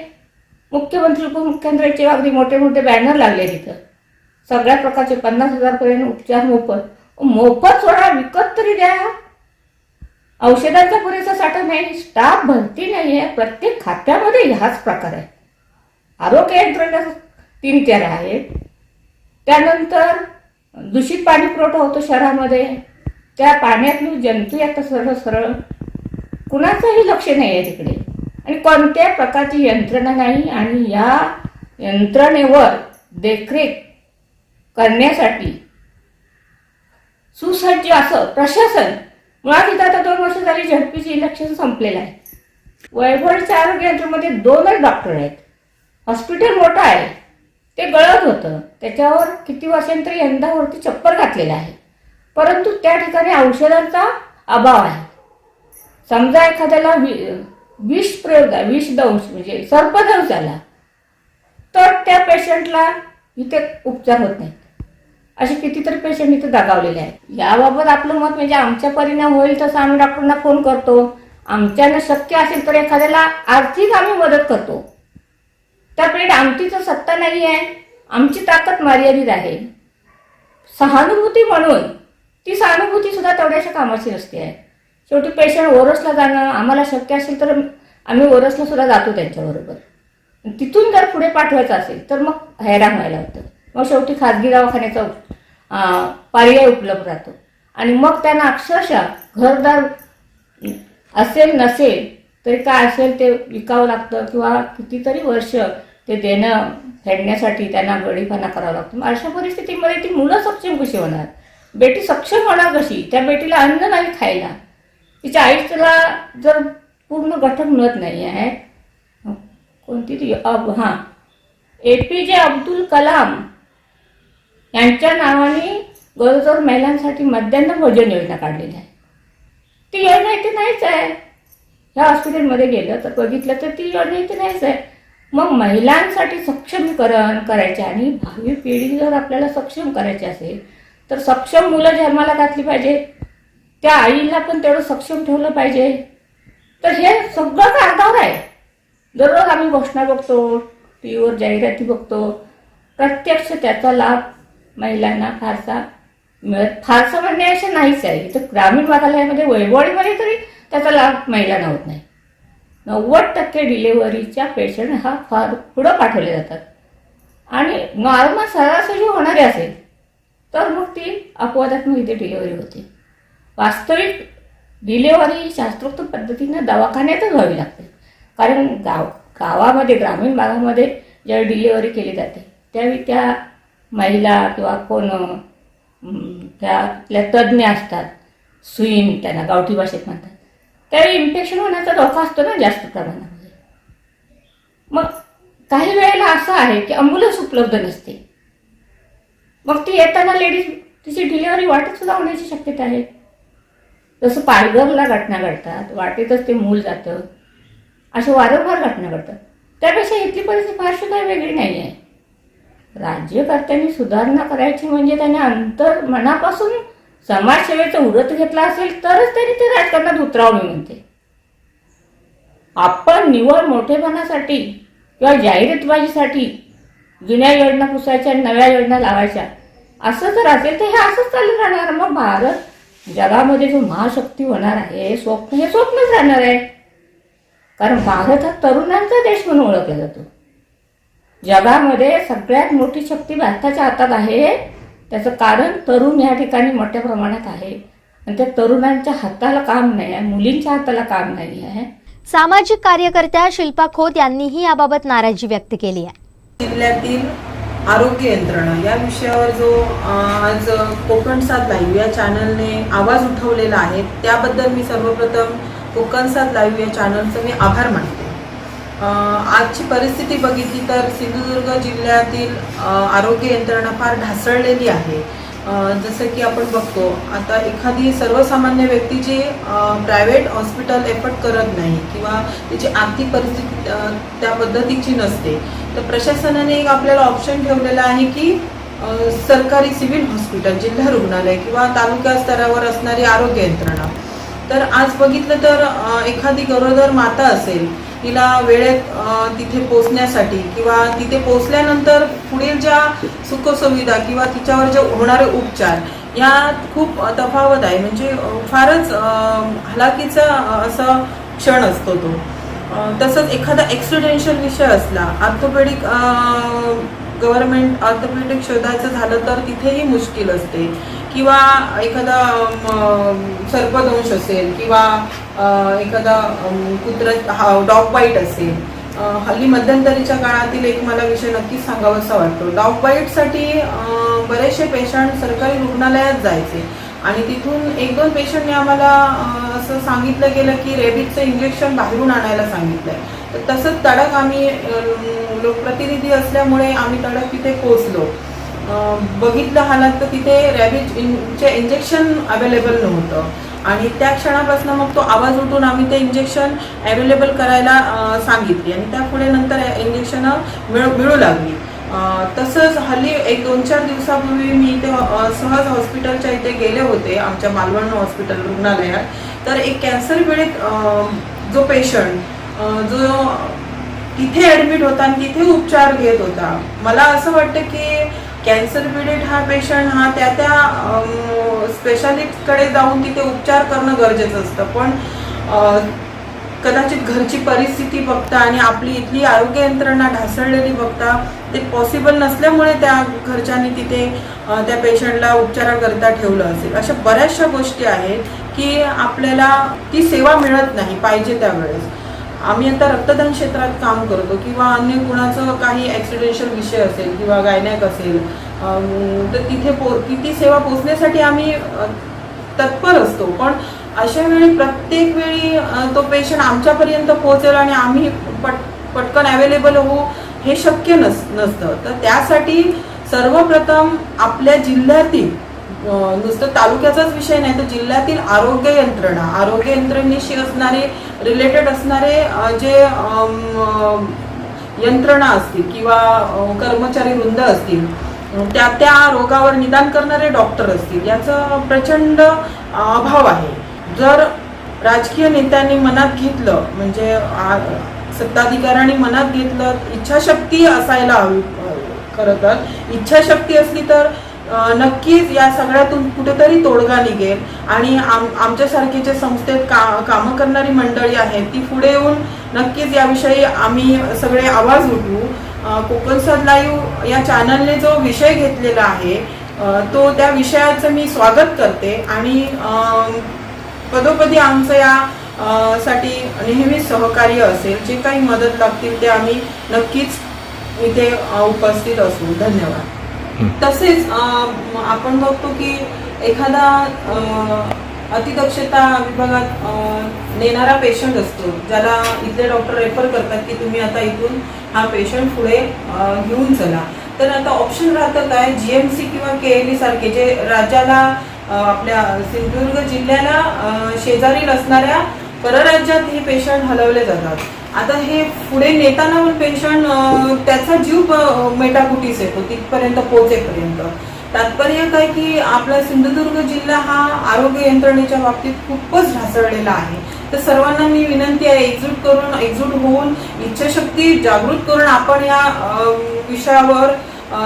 मुख्यमंत्री उपमुख्यमंत्र्यांचे अगदी मोठे मोठे बॅनर लागले तिथं. सगळ्या प्रकारचे 50,000 पर्यंत उपचार मोफत. मोफत सोडा, विकत तरी द्या. औषधांचा पुरेसा साठा नाही, स्टाफ भरती नाही आहे. प्रत्येक खात्यामध्ये ह्याच प्रकार आहे. आरोग्य यंत्रणा 3-4 आहेत. त्यानंतर दूषित पाणी पुरवठा होतो शहरामध्ये, त्या पाण्यातून जंतू येतात सरळ सरळ. कुणाचंही लक्ष नाही आहे तिकडे आणि कोणत्याही प्रकारची यंत्रणा नाही. आणि या यंत्रणेवर देखरेख करण्यासाठी सुसज्ज असं प्रशासन, मुळात इथं आता 2 वर्ष झाली झडपीचे इलेक्शन संपलेलं आहे. वैभवच्या आरोग्य यंत्रणेमध्ये 2च डॉक्टर आहेत. हॉस्पिटल मोठं आहे, ते गळत होतं, त्याच्यावर किती वर्षांतरी यंदावरती चप्पर घातलेलं आहे. परंतु त्या ठिकाणी औषधांचा अभाव आहे. समजा एखाद्याला विष प्रयोग आहे, विषदंश म्हणजे सर्पदंश झाला तर त्या पेशंटला इथे उपचार होत नाहीत. असे कितीतरी पेशंट इथे दगावलेले आहेत. याबाबत आपलं मत म्हणजे आमच्या परिणाम होईल तसं आम्ही डॉक्टरांना फोन करतो. आमच्यानं शक्य असेल तर एखाद्याला आर्थिक आम्ही मदत करतो. त्यापैकी आमचीच सत्ता नाही आहे, आमची ताकद मर्यादित आहे. सहानुभूती म्हणून ती सहानुभूती सुद्धा तेवढ्याशा कामाची नसते आहे. शेवटी पेशंट ओरसला जाणं आम्हाला शक्य असेल तर आम्ही ओरसला सुद्धा जातो त्यांच्याबरोबर. तिथून जर पुढे पाठवायचं असेल तर मग हैराण व्हायला होतं. मग शेवटी खाजगी दवाखान्याचा पर्याय उपलब्ध राहतो. आणि मग त्यांना अक्षरशः घरदार असेल नसेल तरी काय असेल ते विकावं लागतं किंवा कितीतरी वर्ष ते देणं फेडण्यासाठी त्यांना गडीपणा करावा लागतो. अशा परिस्थितीमध्ये ती मुलं सक्षम कशी होणार, बेटी सक्षम होणार कशी? त्या बेटीला अन्न नाही खायला, तिच्या आईला जर पूर्ण घटक मिळत नाही आहे. कोणती ती APJ अब्दुल कलाम यांच्या नावाने गरोदर महिलांसाठी मध्यान्ह भोजन योजना काढलेली आहे. ती योजना इथे नाहीच आहे. ह्या हॉस्पिटलमध्ये गेलं तर बघितलं तर ती योजना इथे नाहीच आहे. मग महिलांसाठी सक्षमीकरण करायचे आणि भावी पिढी जर आपल्याला सक्षम करायची असेल तर सक्षम मुलं जन्माला घातली पाहिजे. त्या आईला पण तेवढं सक्षम ठेवलं पाहिजे. तर हे सगळं कागदावर आहे. दररोज आम्ही घोषणा बघतो, टीव्हीवर जाहिराती बघतो, प्रत्यक्ष त्याचा लाभ महिलांना फारसा म्हणणे असे नाहीच आहे. इथं ग्रामीण भागामध्ये वैभववाडीमध्ये तरी त्याचा लाभ महिलांना होत नाही. 90% डिलेव्हरीच्या पेशंट हा फार पुढं पाठवले जातात. आणि नॉर्मल सरासरी होणारी असेल तर मग ती अपवादात्मक इथे डिलेव्हरी होते. वास्तविक डिलेव्हरी शास्त्रोक्त पद्धतीनं दवाखान्यातच व्हावी लागते. कारण गावामध्ये ग्रामीण भागामध्ये ज्यावेळी डिलेव्हरी केली जाते त्यावेळी त्या महिला किंवा कोण त्यातल्या तज्ज्ञ असतात, सुईण त्यांना गावठी भाषेत म्हणतात, त्यावेळी इन्फेक्शन होण्याचा धोका असतो ना जास्त प्रमाणामध्ये. मग काही वेळेला असं आहे की ॲम्ब्युलन्स उपलब्ध नसते, मग ती येताना लेडीज तिची डिलिव्हरी वाटेत सुद्धा होण्याची शक्यता आहे. जसं पालघरला घटना घडतात, वाटेतच ते मूल जातं, अशा वारंवार घटना घडतात. त्यापेक्षा इथली परिस्थिती फारशी काही वेगळी नाही आहे. राज्यकर्त्यांनी सुधारणा करायची म्हणजे त्याने मनापासून समाजसेवेचं व्रत घेतला असेल तरच त्यांनी ते राजकारणात उतरावं मी म्हणते. आपण निवड मोठेपणासाठी किंवा जाहिरातबाजीसाठी जुन्या योजना पुसायच्या, नव्या योजना लावायच्या असं जर असेल तर हे असंच चालू राहणार. मग भारत जगामध्ये जो महाशक्ती होणार आहे हे स्वप्नच राहणार आहे. कारण भारत हा तरुणांचा देश म्हणून ओळखला जातो. जगामध्ये सगळ्यात मोठी शक्ती भारताच्या हातात आहे. त्याचं कारण तरुण या ठिकाणी मोठ्या प्रमाणात आहे आणि त्या तरुणांच्या हाताला काम नाही आहे, मुलींच्या हाताला काम नाही आहे. सामाजिक कार्यकर्त्या शिल्पा खोत यांनीही याबाबत नाराजी व्यक्त केली आहे. जिल्ह्यातील आरोग्य यंत्रणा या विषयावर जो आज कोकण 7 लाईव्ह या चॅनलने आवाज उठवलेला आहे त्याबद्दल मी सर्वप्रथम कोकण 7 लाईव्ह या चॅनलचं मी आभार मानते. आजची परिस्थिती बघितली तर सिंधुदुर्ग जिल्ह्यातील आरोग्य यंत्रणा फार ढासळलेली आहे. जसं की आपण बघतो आता एखादी सर्वसामान्य व्यक्ती जी प्रायव्हेट हॉस्पिटल एफर्ट करत नाही किंवा त्याची आर्थिक परिस्थिती त्या पद्धतीची नसते तर प्रशासनाने एक आपल्याला ऑप्शन ठेवलेला आहे की सरकारी सिव्हिल हॉस्पिटल, जिल्हा रुग्णालय किंवा तालुका स्तरावर असणारी आरोग्य यंत्रणा. तर आज बघितलं तर एखादी गरोदर माता असेल तिला वेळेत तिथे पोचण्यासाठी किंवा तिथे पोचल्यानंतर पुढील ज्या सुखसुविधा किंवा तिच्यावर जे होणारे उपचार यात खूप तफावत आहे. म्हणजे फारच हलाखीचा असा क्षण असतो तो. तसंच एखादा ॲक्सिडेंशियल विषय असला, ऑर्थोपेडिक गव्हर्नमेंट ऑर्थोपेडिक शोधायचं झालं तर तिथेही मुश्किल असते किंवा एखादा सर्पदंश असेल किंवा एखादा डॉग बाईट असेल. हल्ली मध्यंतरीच्या काळातील एक मला विषय नक्कीच सांगावासा वाटतो. डॉग बाईटसाठी बरेचसे पेशंट सरकारी रुग्णालयात जायचे आणि तिथून 1-2 पेशंटने आम्हाला असं सांगितलं गेलं की रेबीजचं इंजेक्शन बाहेरून आणायला सांगितलंय. तर तसंच तडक आम्ही लोकप्रतिनिधी असल्यामुळे आम्ही तडक तिथे पोहोचलो. बघितलं हालात तर तिथे रॅबीजचे इंजेक्शन अवेलेबल नव्हतं आणि त्या क्षणापासून मग तो आवाज उठून आम्ही ते इंजेक्शन अवेलेबल करायला सांगितली आणि त्यापुढे नंतर इंजेक्शन मिळू लागली. तसंच हल्ली 1-2-4 दिवसापूर्वी मी इथे सहज हॉस्पिटलच्या इथे गेले होते आमच्या मालवण हॉस्पिटल रुग्णालयात. तर एक कॅन्सर पीडित जो पेशंट जो तिथे ॲडमिट होता आणि तिथे उपचार घेत होता. मला असं वाटतं की कॅन्सर पीडित हा पेशंट हा त्या स्पेशालिस्टकडे जाऊन तिथे उपचार करणं गरजेचं असतं. पण कदाचित घरची परिस्थिती बघता आणि आपली इथली आरोग्य यंत्रणा ढासळलेली बघता ते पॉसिबल नसल्यामुळे त्या घरच्यांनी तिथे त्या पेशंटला उपचाराकरता ठेवलं असेल. अशा बऱ्याचशा गोष्टी आहेत की आपल्याला ती सेवा मिळत नाही पाहिजे त्यावेळेस. आम्ही आता रक्तदान क्षेत्रात काम करतो किंवा अन्य कुणाचं काही ॲक्सिडेंशियल विषय असेल किंवा गायनॅक असेल तर तिथे ती सेवा पोचण्यासाठी आम्ही तत्पर असतो. पण अशा वेळी प्रत्येक वेळी तो पेशंट आमच्यापर्यंत पोहोचेल आणि आम्ही पटकन अवेलेबल होऊ हे शक्य नसतं. तर त्यासाठी सर्वप्रथम आपल्या जिल्ह्यातील नुसतं तालुक्याचाच विषय नाही तर जिल्ह्यातील आरोग्य यंत्रणेशी असणारे रिलेटेड असणारे जे यंत्रणा असतील किंवा कर्मचारी वृंद असतील त्या रोगावर निदान करणारे डॉक्टर असतील याचं प्रचंड अभाव आहे. जर राजकीय नेत्यांनी मनात घेतलं म्हणजे सत्ताधिकाऱ्यांनी मनात घेतलं, इच्छाशक्ती असायला हवी. खरं तर इच्छाशक्ती असली तर नक्कीच या सगळ्यातून कुठेतरी तोडगा निघेल आणि आमच्यासारखी जे संस्थेत कामं करणारी मंडळी आहेत ती पुढे येऊन नक्कीच याविषयी आम्ही सगळे आवाज उठवू. कोकण 7 लाईव्ह या चॅनलने जो विषय घेतलेला आहे तो त्या विषयाचं मी स्वागत करते आणि पदोपदी आमचं या साठी नेहमीच सहकार्य असेल. जे काही मदत लागतील ते आम्ही नक्कीच इथे उपस्थित असू. धन्यवाद. तसेच आपण बघतो की एखादा अतिदक्षता विभागात नेणारा पेशंट असतो, ज्याला इथले डॉक्टर रेफर करतात की तुम्ही आता इथून हा पेशंट पुढे घेऊन चला. तर आता ऑप्शन राहतं काय, GMC किंवा KLE सारखे जे राज्याला आपल्या सिंधुदुर्ग जिल्ह्याला शेजारील असणाऱ्या परराज्यात हे पेशंट हलवले जातात. आता हे पुढे नेताना पेशंट त्याचा जीव मेटाकुटीस येतो तिथपर्यंत पोहोचेपर्यंत. तात्पर्य काय की आपला सिंधुदुर्ग जिल्हा हा आरोग्य यंत्रणेच्या बाबतीत खूपच ढासळलेला आहे. तर सर्वांना मी विनंती आहे, एकजूट होऊन इच्छाशक्ती जागृत करून आपण या विषयावर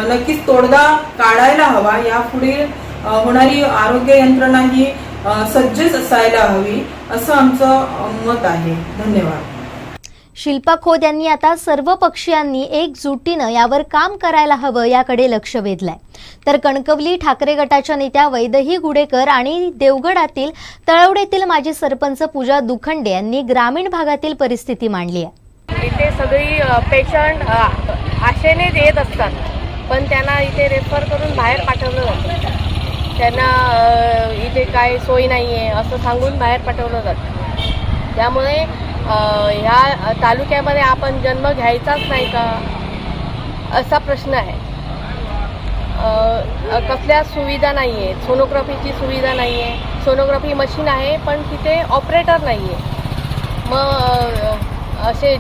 नक्कीच तोडगा काढायला हवा. यापुढे होणारी आरोग्य यंत्रणा ही सज्जच असायला हवी असं आमचं मत आहे. धन्यवाद. शिल्पा खोत यांनी आता सर्व पक्षीयांनी एकजुटीनं यावर काम करायला हवं याकडे लक्ष वेधलंय. तर कणकवली ठाकरे गटाच्या नेत्या वैदेही गुडेकर आणि देवगडातील तळवडेतील माजी सरपंच पूजा दुखंडे यांनी ग्रामीण भागातील परिस्थिती मांडली आहे. इथे सगळी पेशंट आशेनेच येत असतात, पण त्यांना इथे रेफर करून बाहेर पाठवलं जातं. त्यांना इथे काय सोय नाही आहे असं सांगून बाहेर पाठवलं जातं. त्यामुळे ह्या तालुक्यामध्ये आपण जन्म घ्यायचाच नाही का असा प्रश्न आहे. कसल्या सुविधा नाही आहेत, सोनोग्राफीची सुविधा नाही आहे. सोनोग्राफी मशीन आहे पण तिथे ऑपरेटर नाही आहे. मग असे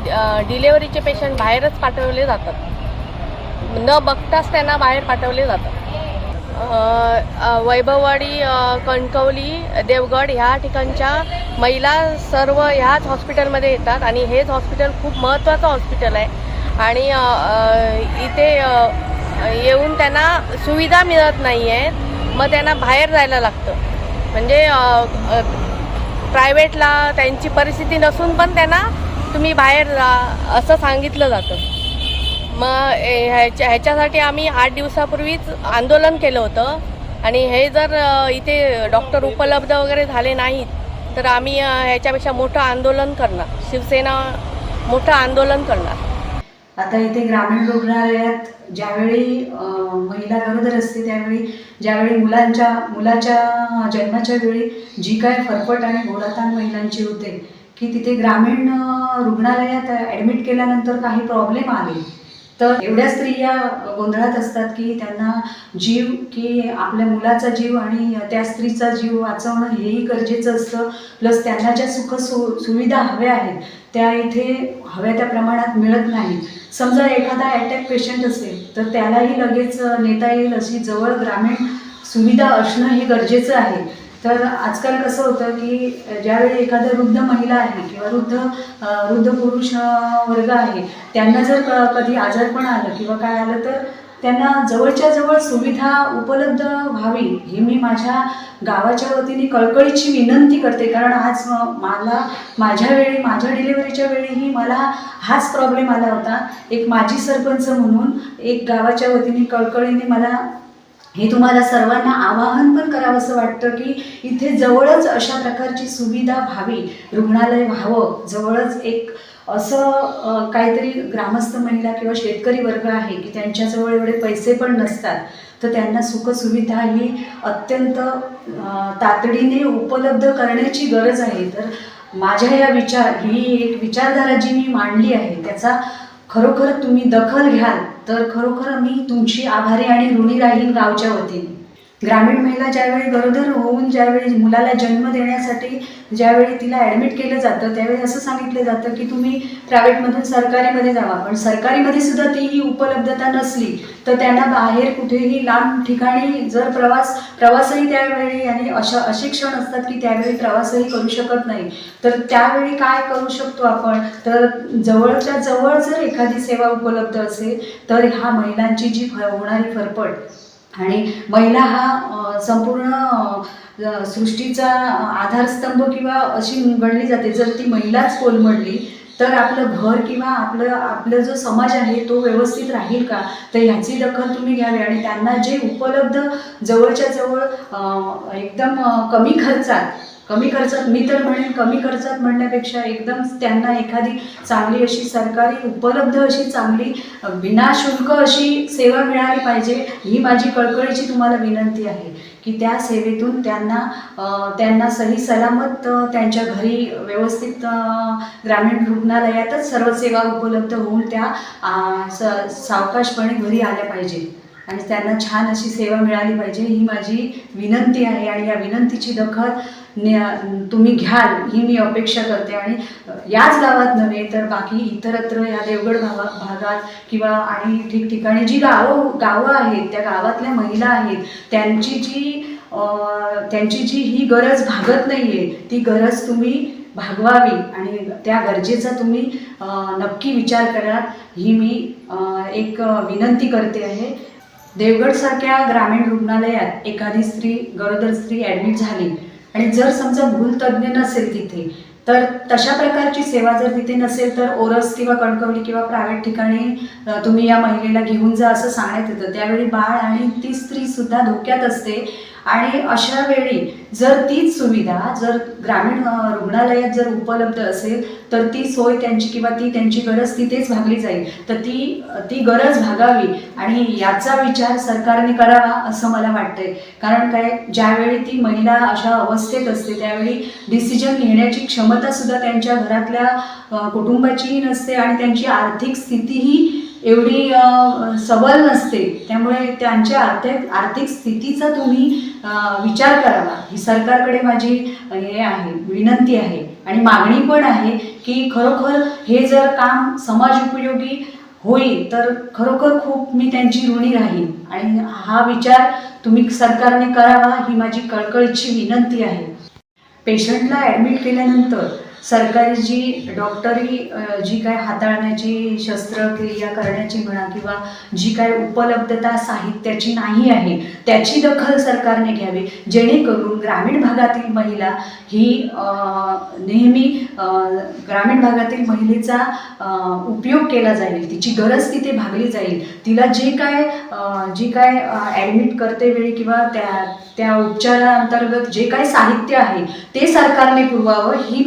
डिलेवरीचे पेशंट बाहेरच पाठवले जातात, न बघताच त्यांना बाहेर पाठवले जातात. वैभववाडी, कणकवली, देवगड ह्या ठिकाणच्या महिला सर्व ह्याच हॉस्पिटलमध्ये येतात आणि हेच हॉस्पिटल खूप महत्त्वाचं हॉस्पिटल आहे. आणि इथे येऊन त्यांना सुविधा मिळत नाही आहेत, मग त्यांना बाहेर जायला लागतं. म्हणजे प्रायव्हेटला त्यांची परिस्थिती नसून पण त्यांना तुम्ही बाहेर जा असं सांगितलं जातं. मग ह्याच्यासाठी आम्ही 8 दिवसापूर्वीच आंदोलन केलं होतं. आणि हे जर इथे डॉक्टर उपलब्ध वगैरे झाले नाहीत तर आम्ही ह्याच्यापेक्षा मोठं आंदोलन करणार, शिवसेना मोठं आंदोलन करणार. आता इथे ग्रामीण रुग्णालयात ज्यावेळी महिला गरोदर असते त्यावेळी ज्यावेळी मुलाच्या जन्माच्या वेळी जी काय फरफट आणि घोडाताण महिलांची होते की तिथे ग्रामीण रुग्णालयात ॲडमिट केल्यानंतर काही प्रॉब्लेम आले तर एवढ्या स्त्रिया गोंधळात असतात की त्यांना जीव की आपल्या मुलाचा जीव आणि त्या स्त्रीचा जीव वाचवणं हेही गरजेचं असतं. प्लस त्यांना ज्या सुविधा हव्या आहेत त्या इथे हव्या त्या प्रमाणात मिळत नाही. समजा एखादा अटॅक पेशंट असेल तर त्यालाही लगेच नेता येईल अशी जवळ ग्रामीण सुविधा असणं हे गरजेचं आहे. तर आजकाल कसं होतं की ज्यावेळी एखाद्या वृद्ध महिला आहे किंवा वृद्ध पुरुष वर्ग आहे त्यांना जर कधी आजारपण आलं किंवा काय आलं तर त्यांना जवळच्या जवळ सुविधा उपलब्ध व्हावी ही मी माझ्या गावाच्या वतीने कळकळीची विनंती करते. कारण आज माझ्या डिलिव्हरीच्या वेळीही मला हाच प्रॉब्लेम आला होता. एक माजी सरपंच म्हणून एक गावाच्या वतीने कळकळीने मला हे तुम्हाला सर्वांना आवाहन पण करावंसं वाटतं की इथे जवळच अशा प्रकारची सुविधा व्हावी, रुग्णालय व्हावं जवळच. एक असं काहीतरी ग्रामस्थ महिला किंवा शेतकरी वर्ग आहे की त्यांच्याजवळ एवढे पैसे पण नसतात तर त्यांना सुखसुविधा ही अत्यंत तातडीने उपलब्ध करण्याची गरज आहे. तर माझ्या ही एक विचारधारा जी मी मांडली आहे त्याचा खरोखर तुम्ही दखल घ्याल तर खरोखर मी तुमची आभारी आणि ऋणी राहीन गावच्या वतीने. ग्रामीण महिला ज्यावेळी गरोदर होऊन ज्यावेळी मुलाला जन्म देण्यासाठी ज्यावेळी तिला ॲडमिट केलं जातं त्यावेळी असं सांगितलं जातं की तुम्ही प्रायव्हेटमधून सरकारीमध्ये जावा. पण सरकारीमध्ये सुद्धा ती उपलब्धता नसली तर त्यांना बाहेर कुठेही लांब ठिकाणी जर प्रवासही त्यावेळी आणि असे क्षण असतात की त्यावेळी प्रवासही करू शकत नाही. तर त्यावेळी काय करू शकतो आपण तर जवळच्या जवळ जर एखादी सेवा उपलब्ध असेल तर ह्या महिलांची जी होणारी फरफट आणि महिला हा संपूर्ण सृष्टीचा आधारस्तंभ किंवा अशी गणली जाते. जर ती महिलाच कोलमडली तर आपलं घर किंवा आपलं जो समाज आहे तो व्यवस्थित राहील का, तर ह्याची दखल तुम्ही घ्यावी आणि त्यांना जे उपलब्ध जवळच्या जवळ एकदम कमी खर्चात मी तर म्हणेन कमी खर्चात म्हणण्यापेक्षा एकदम त्यांना एखादी चांगली अशी सरकारी उपलब्ध अशी चांगली विनाशुल्क अशी सेवा मिळाली पाहिजे, ही माझी कळकळीची तुम्हाला विनंती आहे की त्या सेवेतून त्यांना सही सलामत त्यांच्या घरी व्यवस्थित ग्रामीण रुग्णालयातच सर्व सेवा उपलब्ध होऊन त्या सावकाशपणे घरी आल्या पाहिजे आणि त्यांना छान अशी सेवा मिळाली पाहिजे, ही माझी विनंती आहे. आणि या विनंतीची दखल तुम्ही घ्याल ही मी अपेक्षा करते. आणि याच गावात नव्हे तर बाकी इतरत्र या देवगड भागात किंवा आणि ठिकठिकाणी जी गावं आहेत, त्या गावातल्या महिला आहेत, त्यांची जी ही गरज भागत नाहीये, ती गरज तुम्ही भागवावी आणि त्या गरजेचा तुम्ही नक्की विचार करा, ही मी एक विनंती करते आहे. देवगडसारख्या ग्रामीण रुग्णालयात एखादी गरोदर स्त्री ॲडमिट झाली आणि जर समजा भूलतज्ञ नसेल तिथे, तर तशा प्रकारची सेवा जर तिथे नसेल तर ओरस किंवा कणकवली किंवा प्रायव्हेट ठिकाणी तुम्ही या महिलेला घेऊन जा असं सांगण्यात येतं. त्यावेळी बाळ आणि ती स्त्रीसुद्धा धोक्यात असते आणि अशा वेळी जर तीच सुविधा जर ग्रामीण रुग्णालयात जर उपलब्ध असेल तर ती सोय त्यांची किंवा त्यांची गरज तिथेच भागली जाईल. तर ती गरज भागावी आणि याचा विचार सरकारने करावा असं मला वाटतंय. कारण काय, ज्यावेळी ती महिला अशा अवस्थेत असते त्यावेळी डिसिजन घेण्याची क्षमतासुद्धा त्यांच्या घरातल्या कुटुंबाचीही नसते आणि त्यांची आर्थिक स्थितीही एवढी सबल नसते. त्यामुळे त्यांच्या आर्थिक स्थितीचा तुम्ही विचार करावा, ही सरकारकडे माझी हे आहे, विनंती आहे आणि मागणी पण आहे की खरोखर हे जर काम समाज उपयोगी होईल तर खरोखर खूप मी त्यांची ऋणी राहीन आणि हा विचार तुम्ही सरकारने करावा, ही माझी कळकळीची विनंती आहे. पेशंटला ॲडमिट केल्यानंतर सरकारी जी डॉक्टरी जी काय हाताळण्याची शस्त्रक्रिया करण्याची म्हणा किंवा जी काय उपलब्धता साहित्याची नाही आहे त्याची दखल सरकारने घ्यावी, जेणेकरून ग्रामीण भागातील महिला ही नेहमी ग्रामीण भागातील महिलेचा उपयोग केला जाईल, तिची गरज तिथे भागली जाईल. तिला जी काय ॲडमिट करते वेळी किंवा त्या उपचारांतर्गत जे काही साहित्य आहे ते सरकारने पुरवावं, ही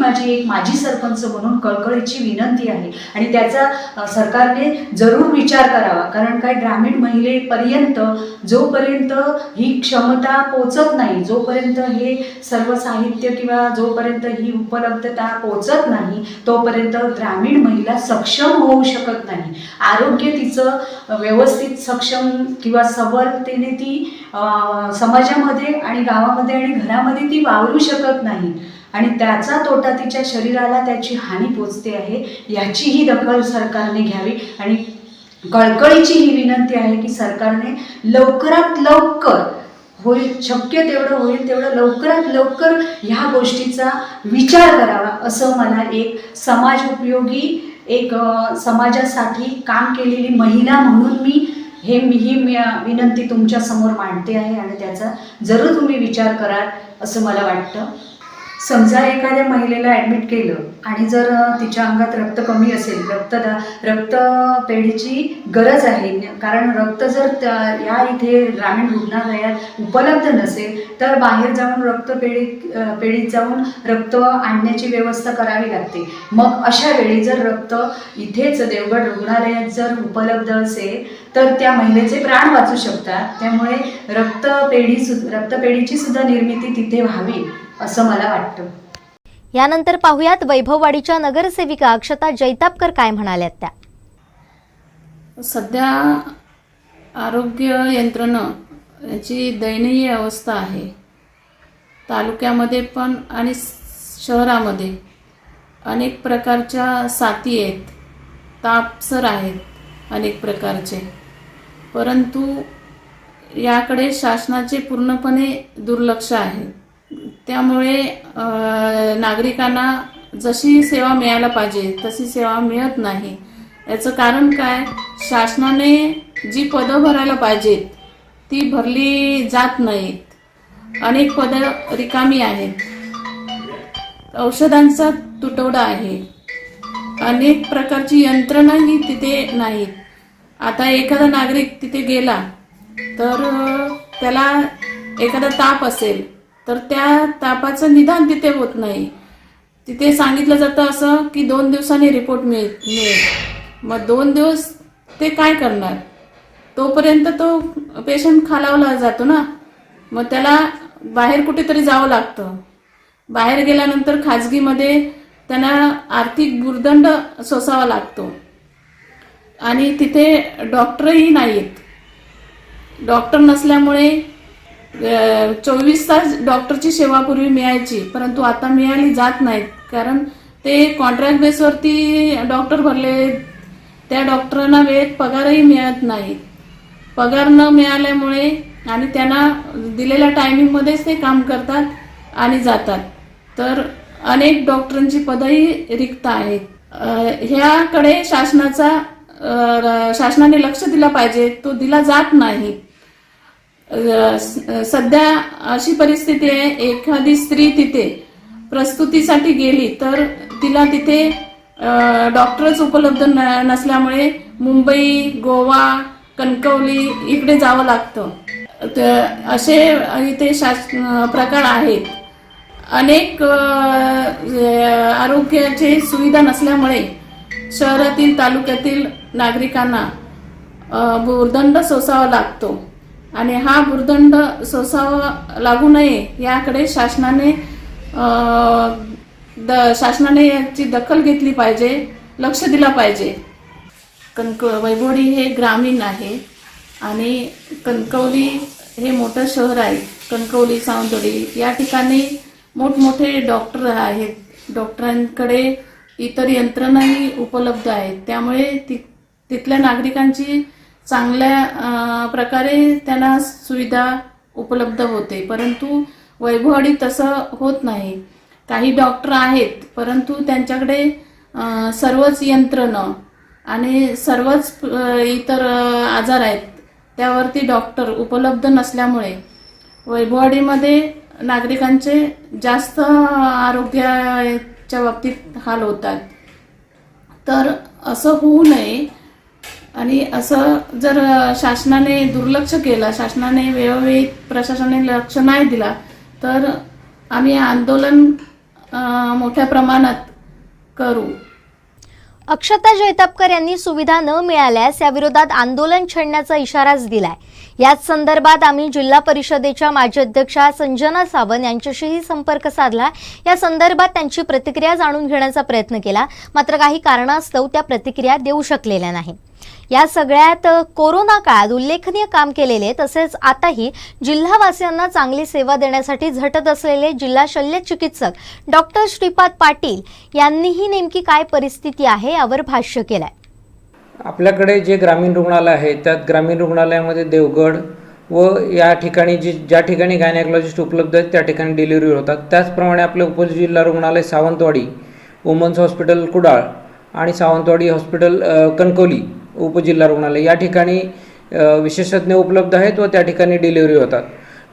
माझी सरपंच म्हणून कळकळीची विनंती आहे. आणि त्याचा सरकारने जरूर विचार करावा. कारण काय, ग्रामीण महिलेपर्यंत जोपर्यंत ही क्षमता पोचत नाही, जोपर्यंत हे सर्व साहित्य किंवा जोपर्यंत ही उपलब्धता पोचत नाही, तोपर्यंत ग्रामीण महिला सक्षम होऊ शकत नाही. आरोग्य तिचं व्यवस्थित सक्षम किंवा सबलतेने ती समाजामध्ये आणि गावामध्ये आणि घरामध्ये ती वावरू शकत नाही आणि त्याचा तोटा तिच्या शरीराला त्याची हानी पोचते आहे. याचीही दखल सरकारने घ्यावी आणि कळकळीची ही विनंती आहे की सरकारने लवकरात लवकर शक्य तेवढं होईल तेवढं लवकरात लवकर ह्या गोष्टीचा विचार करावा, असं मला एक समाज उपयोगी समाजासाठी काम केलेली महिला म्हणून मी ही विनंती तुमच्या समोर मांडते आहे आणि त्याचा जरूर तुम्ही विचार कराल असं मला वाटतं. समजा एखाद्या महिलेला ॲडमिट केलं आणि जर तिच्या अंगात रक्त कमी असेल, रक्तपेढीची गरज आहे, कारण रक्त जर या इथे ग्रामीण रुग्णालयात उपलब्ध नसेल तर बाहेर जाऊन रक्तपेढीत जाऊन रक्त आणण्याची व्यवस्था करावी लागते. मग अशा वेळी जर रक्त इथेच देवगड रुग्णालयात जर उपलब्ध असेल तर त्या महिलेचे प्राण वाचू शकतात. त्यामुळे रक्तपेढीची सुद्धा निर्मिती तिथे व्हावी असं मला वाटतं. यानंतर पाहुयात वैभववाडीच्या नगरसेविका अक्षता जैतापकर काय म्हणाल्यात त्या. सध्या आरोग्य यंत्रणा याची दयनीय अवस्था आहे. तालुक्यामध्ये पण आणि शहरामध्ये अनेक प्रकारच्या साथी आहेत, तापसर आहेत अनेक प्रकारचे, परंतु याकडे शासनाचे पूर्णपणे दुर्लक्ष आहे. त्यामुळे नागरिकांना जशी सेवा मिळायला पाहिजे तशी सेवा मिळत नाही. याचं कारण काय, शासनाने जी पदं भरायला पाहिजेत ती भरली जात नाहीत. अनेक पदं रिकामी आहेत. औषधांचा तुटवडा आहे. अनेक प्रकारची यंत्रणाही तिथे नाहीत. आता एखादा नागरिक तिथे गेला तर त्याला एखादा ताप असेल तर त्या तापाचं निदान तिथे होत नाही. तिथे सांगितलं जातं असं की 2 दिवसांनी रिपोर्ट मिळेल. मग 2 दिवस ते काय करणार? तोपर्यंत तो पेशंट खालावला जातो ना. मग त्याला बाहेर कुठेतरी जावं लागतं. बाहेर गेल्यानंतर खाजगीमध्ये त्यांना आर्थिक भुर्दंड सोसावा लागतो आणि तिथे डॉक्टरही नाहीत. डॉक्टर नसल्यामुळे 24 तास डॉक्टरची सेवा पूर्वी मिळायची, परंतु आता मिळाली जात नाहीत. कारण ते कॉन्ट्रॅक्ट बेसवरती डॉक्टर भरले, त्या डॉक्टरांना वेळेत पगारही मिळत नाही. पगार न मिळाल्यामुळे आणि त्यांना दिलेल्या टायमिंगमध्येच ते काम करतात आणि जातात. तर अनेक डॉक्टरांची पदही रिक्त आहेत. ह्याकडे शासनाने लक्ष दिलं पाहिजे, तो दिला जात नाही. सध्या अशी परिस्थिती आहे, एखादी स्त्री तिथे प्रस्तुतीसाठी गेली तर तिला तिथे डॉक्टरच उपलब्ध नसल्यामुळे मुंबई, गोवा, कणकवली इकडे जावं लागतं. असे इथे प्रकार आहेत. अनेक आरोग्याची सुविधा नसल्यामुळे शहरातील तालुक्यातील नागरिकांना भुर्दंड सोसावा लागतो आणि हा भुर्दंड सोसावा लागू नये याकडे शासनाने याची दखल घेतली पाहिजे, लक्ष दिलं पाहिजे. वैभववाडी हे ग्रामीण आहे आणि कणकवली हे मोठं शहर आहे. कणकवली, सावंतवाडी या ठिकाणी मोठमोठे डॉक्टर आहेत. डॉक्टरांकडे इतर यंत्रणाही उपलब्ध आहेत. त्यामुळे तिथल्या नागरिकांची चांगल्या प्रकारे त्यांना सुविधा उपलब्ध होते. परंतु वैभववाडी तसं होत नाही. काही डॉक्टर आहेत परंतु त्यांच्याकडे सर्वच यंत्रणं आणि सर्वच इतर आजार आहेत, त्यावरती डॉक्टर उपलब्ध नसल्यामुळे वैभववाडीमध्ये नागरिकांचे जास्त आरोग्याच्या बाबतीत हाल होतात. तर असं होऊ नये आणि असं जर शासनाने दुर्लक्ष केलं, शासनाने वेळोवेळी प्रशासनाने लक्ष नाही दिला तर आम्ही आंदोलन मोठ्या प्रमाणात करू. अक्षता जैतापकर यांनी सुविधा न मिळाल्यास या विरोधात आंदोलन छेडण्याचा इशाराच दिलाय. याच संदर्भात आम्ही जिल्हा परिषदेच्या माजी अध्यक्षा संजना सावंत यांच्याशीही संपर्क साधला. या संदर्भात त्यांची प्रतिक्रिया जाणून घेण्याचा प्रयत्न केला, मात्र काही कारणास्तव त्या प्रतिक्रिया देऊ शकलेल्या नाही. या सगळ्यात कोरोना काळात उल्लेखनीय काम केलेले तसेच आताही जिल्हावासियांना चांगली सेवा देण्यासाठी झटत असलेले जिल्हा शल्य चिकित्सक डॉक्टर श्रीपाद पाटील यांनीही नेमकी काय परिस्थिती आहे यावर भाष्य केलंय. आपल्याकडे जे ग्रामीण रुग्णालय आहे त्यात ग्रामीण रुग्णालयामध्ये देवगड व या ठिकाणी ज्या ठिकाणी गायनेकॉलॉजिस्ट उपलब्ध आहेत त्या ठिकाणी डिलिव्हरी होतात. त्याचप्रमाणे आपले उपजिल्हा रुग्णालय सावंतवाडी, वुमन्स हॉस्पिटल कुडाळ आणि सावंतवाडी हॉस्पिटल कणकवली उपजिल्हा रुग्णालय या ठिकाणी विशेषज्ञ उपलब्ध आहेत व त्या ठिकाणी डिलिव्हरी होतात.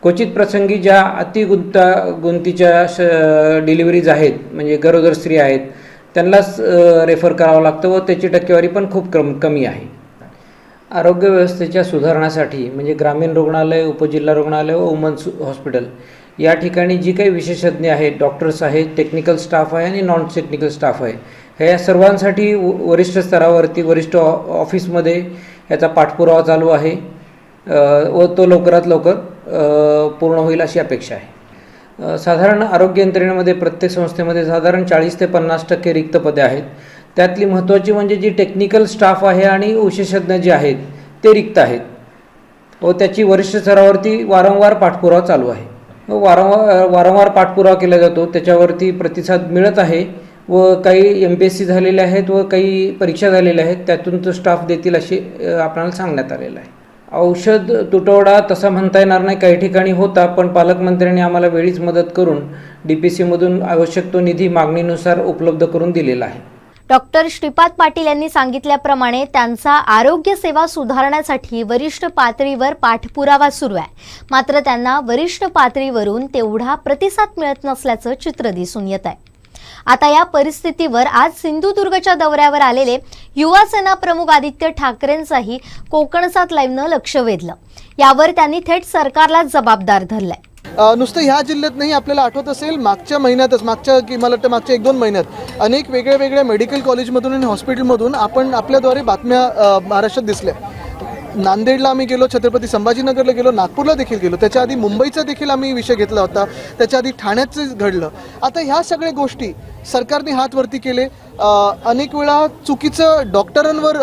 क्वचित प्रसंगी ज्या गुंतीच्या डिलिव्हरीज आहेत म्हणजे गरोदर स्त्री आहेत त्यांनाच रेफर करावं लागतं व त्याची टक्केवारी पण खूप कमी आहे. आरोग्य व्यवस्थेच्या सुधारण्यासाठी म्हणजे ग्रामीण रुग्णालय, उपजिल्हा रुग्णालय व वुमन्स हॉस्पिटल या ठिकाणी जी काही विशेषज्ञ आहेत, डॉक्टर्स आहेत, टेक्निकल स्टाफ आहे आणि नॉन टेक्निकल स्टाफ आहे, ह्या सर्वांसाठी वरिष्ठ स्तरावरती वरिष्ठ ऑफिसमध्ये याचा पाठपुरावा चालू आहे व तो लवकरात लवकर पूर्ण होईल अशी अपेक्षा आहे. साधारण आरोग्य यंत्रणेमध्ये प्रत्येक संस्थेमध्ये साधारण 40 ते 50% रिक्त पदे आहेत. त्यातली महत्त्वाची म्हणजे जी टेक्निकल स्टाफ आहे आणि विशेषज्ञ जे आहेत ते रिक्त आहेत व त्याची वरिष्ठ स्तरावरती वारंवार पाठपुरावा चालू आहे. वारंवार पाठपुरावा केला जातो, त्याच्यावरती प्रतिसाद मिळत आहे व काही MPSC झालेले आहेत व काही परीक्षा झालेल्या आहेत, त्यातून तो स्टाफ देतील असे आपल्याला सांगण्यात आलेलं आहे. औषध तुटवडा तसा म्हणता येणार नाही, काही ठिकाणी होता, पण पालकमंत्र्यांनी आम्हाला वेळीच मदत करून DPCमधून आवश्यक तो निधी मागणीनुसार उपलब्ध करून दिलेला आहे. डॉक्टर श्रीपाद पाटील यांनी सांगितल्याप्रमाणे त्यांचा आरोग्य सेवा सुधारण्यासाठी वरिष्ठ पातळीवर पाठपुरावा सुरू आहे, मात्र त्यांना वरिष्ठ पातळीवरून तेवढा प्रतिसाद मिळत नसल्याचं चित्र दिसून येत आहे. आता या परिस्थितीवर आज सिंधुदुर्गच्या दौऱ्यावर आलेले युवा सेना प्रमुख आदित्य ठाकरेंचाही कोकणसात लाईव्हनं लक्ष वेधलं. यावर त्यांनी थेट सरकारला जबाबदार धरलंय. नुसतं ह्या जिल्ह्यात नाही, आपल्याला आठवत असेल मागच्या महिन्यातच मला वाटतं मागच्या 1-2 महिन्यात अनेक वेगळ्या मेडिकल कॉलेजमधून आणि हॉस्पिटलमधून आपण आपल्याद्वारे बातम्या महाराष्ट्रात दिसल्या. नांदेडला आम्ही गेलो, छत्रपती संभाजीनगरला गेलो, नागपूरला देखील गेलो. त्याच्या आधी मुंबईचा देखील आम्ही विषय घेतला होता, त्याच्या आधी ठाण्याचं घडलं. आता ह्या सगळ्या गोष्टी सरकारने हात वरती केले. अनेक वेळा चुकीचं डॉक्टरांवर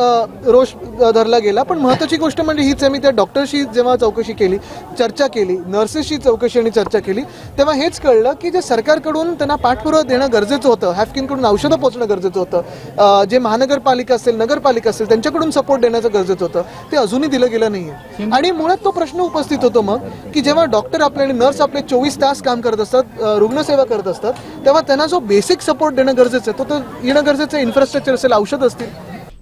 रोष धरला गेला. पण महत्त्वाची गोष्ट म्हणजे हीच आहे, मी त्या डॉक्टरशी जेव्हा चौकशी केली, चर्चा केली, नर्सेसशी चौकशी आणि चर्चा केली, तेव्हा हेच कळलं की जे सरकारकडून त्यांना पाठपुरावा देणं गरजेचं होतं, हॅफकिनकडून औषधं पोहोचणं गरजेचं होतं, जे महानगरपालिका असेल, नगरपालिका असेल, त्यांच्याकडून सपोर्ट देण्याचं गरजेचं होतं, ते अजूनही दिलं गेलं नाही आहे. आणि मुळात तो प्रश्न उपस्थित होतो मग की जेव्हा डॉक्टर आपले आणि नर्स आपले 24 तास काम करत असतात, रुग्णसेवा करत असतात, तेव्हा त्यांना जो बेसिक सपोर्ट देणं गरजेचं आहे तो येणं गरजेचं, इन्फ्रास्ट्रक्चर असेल, औषध असतील.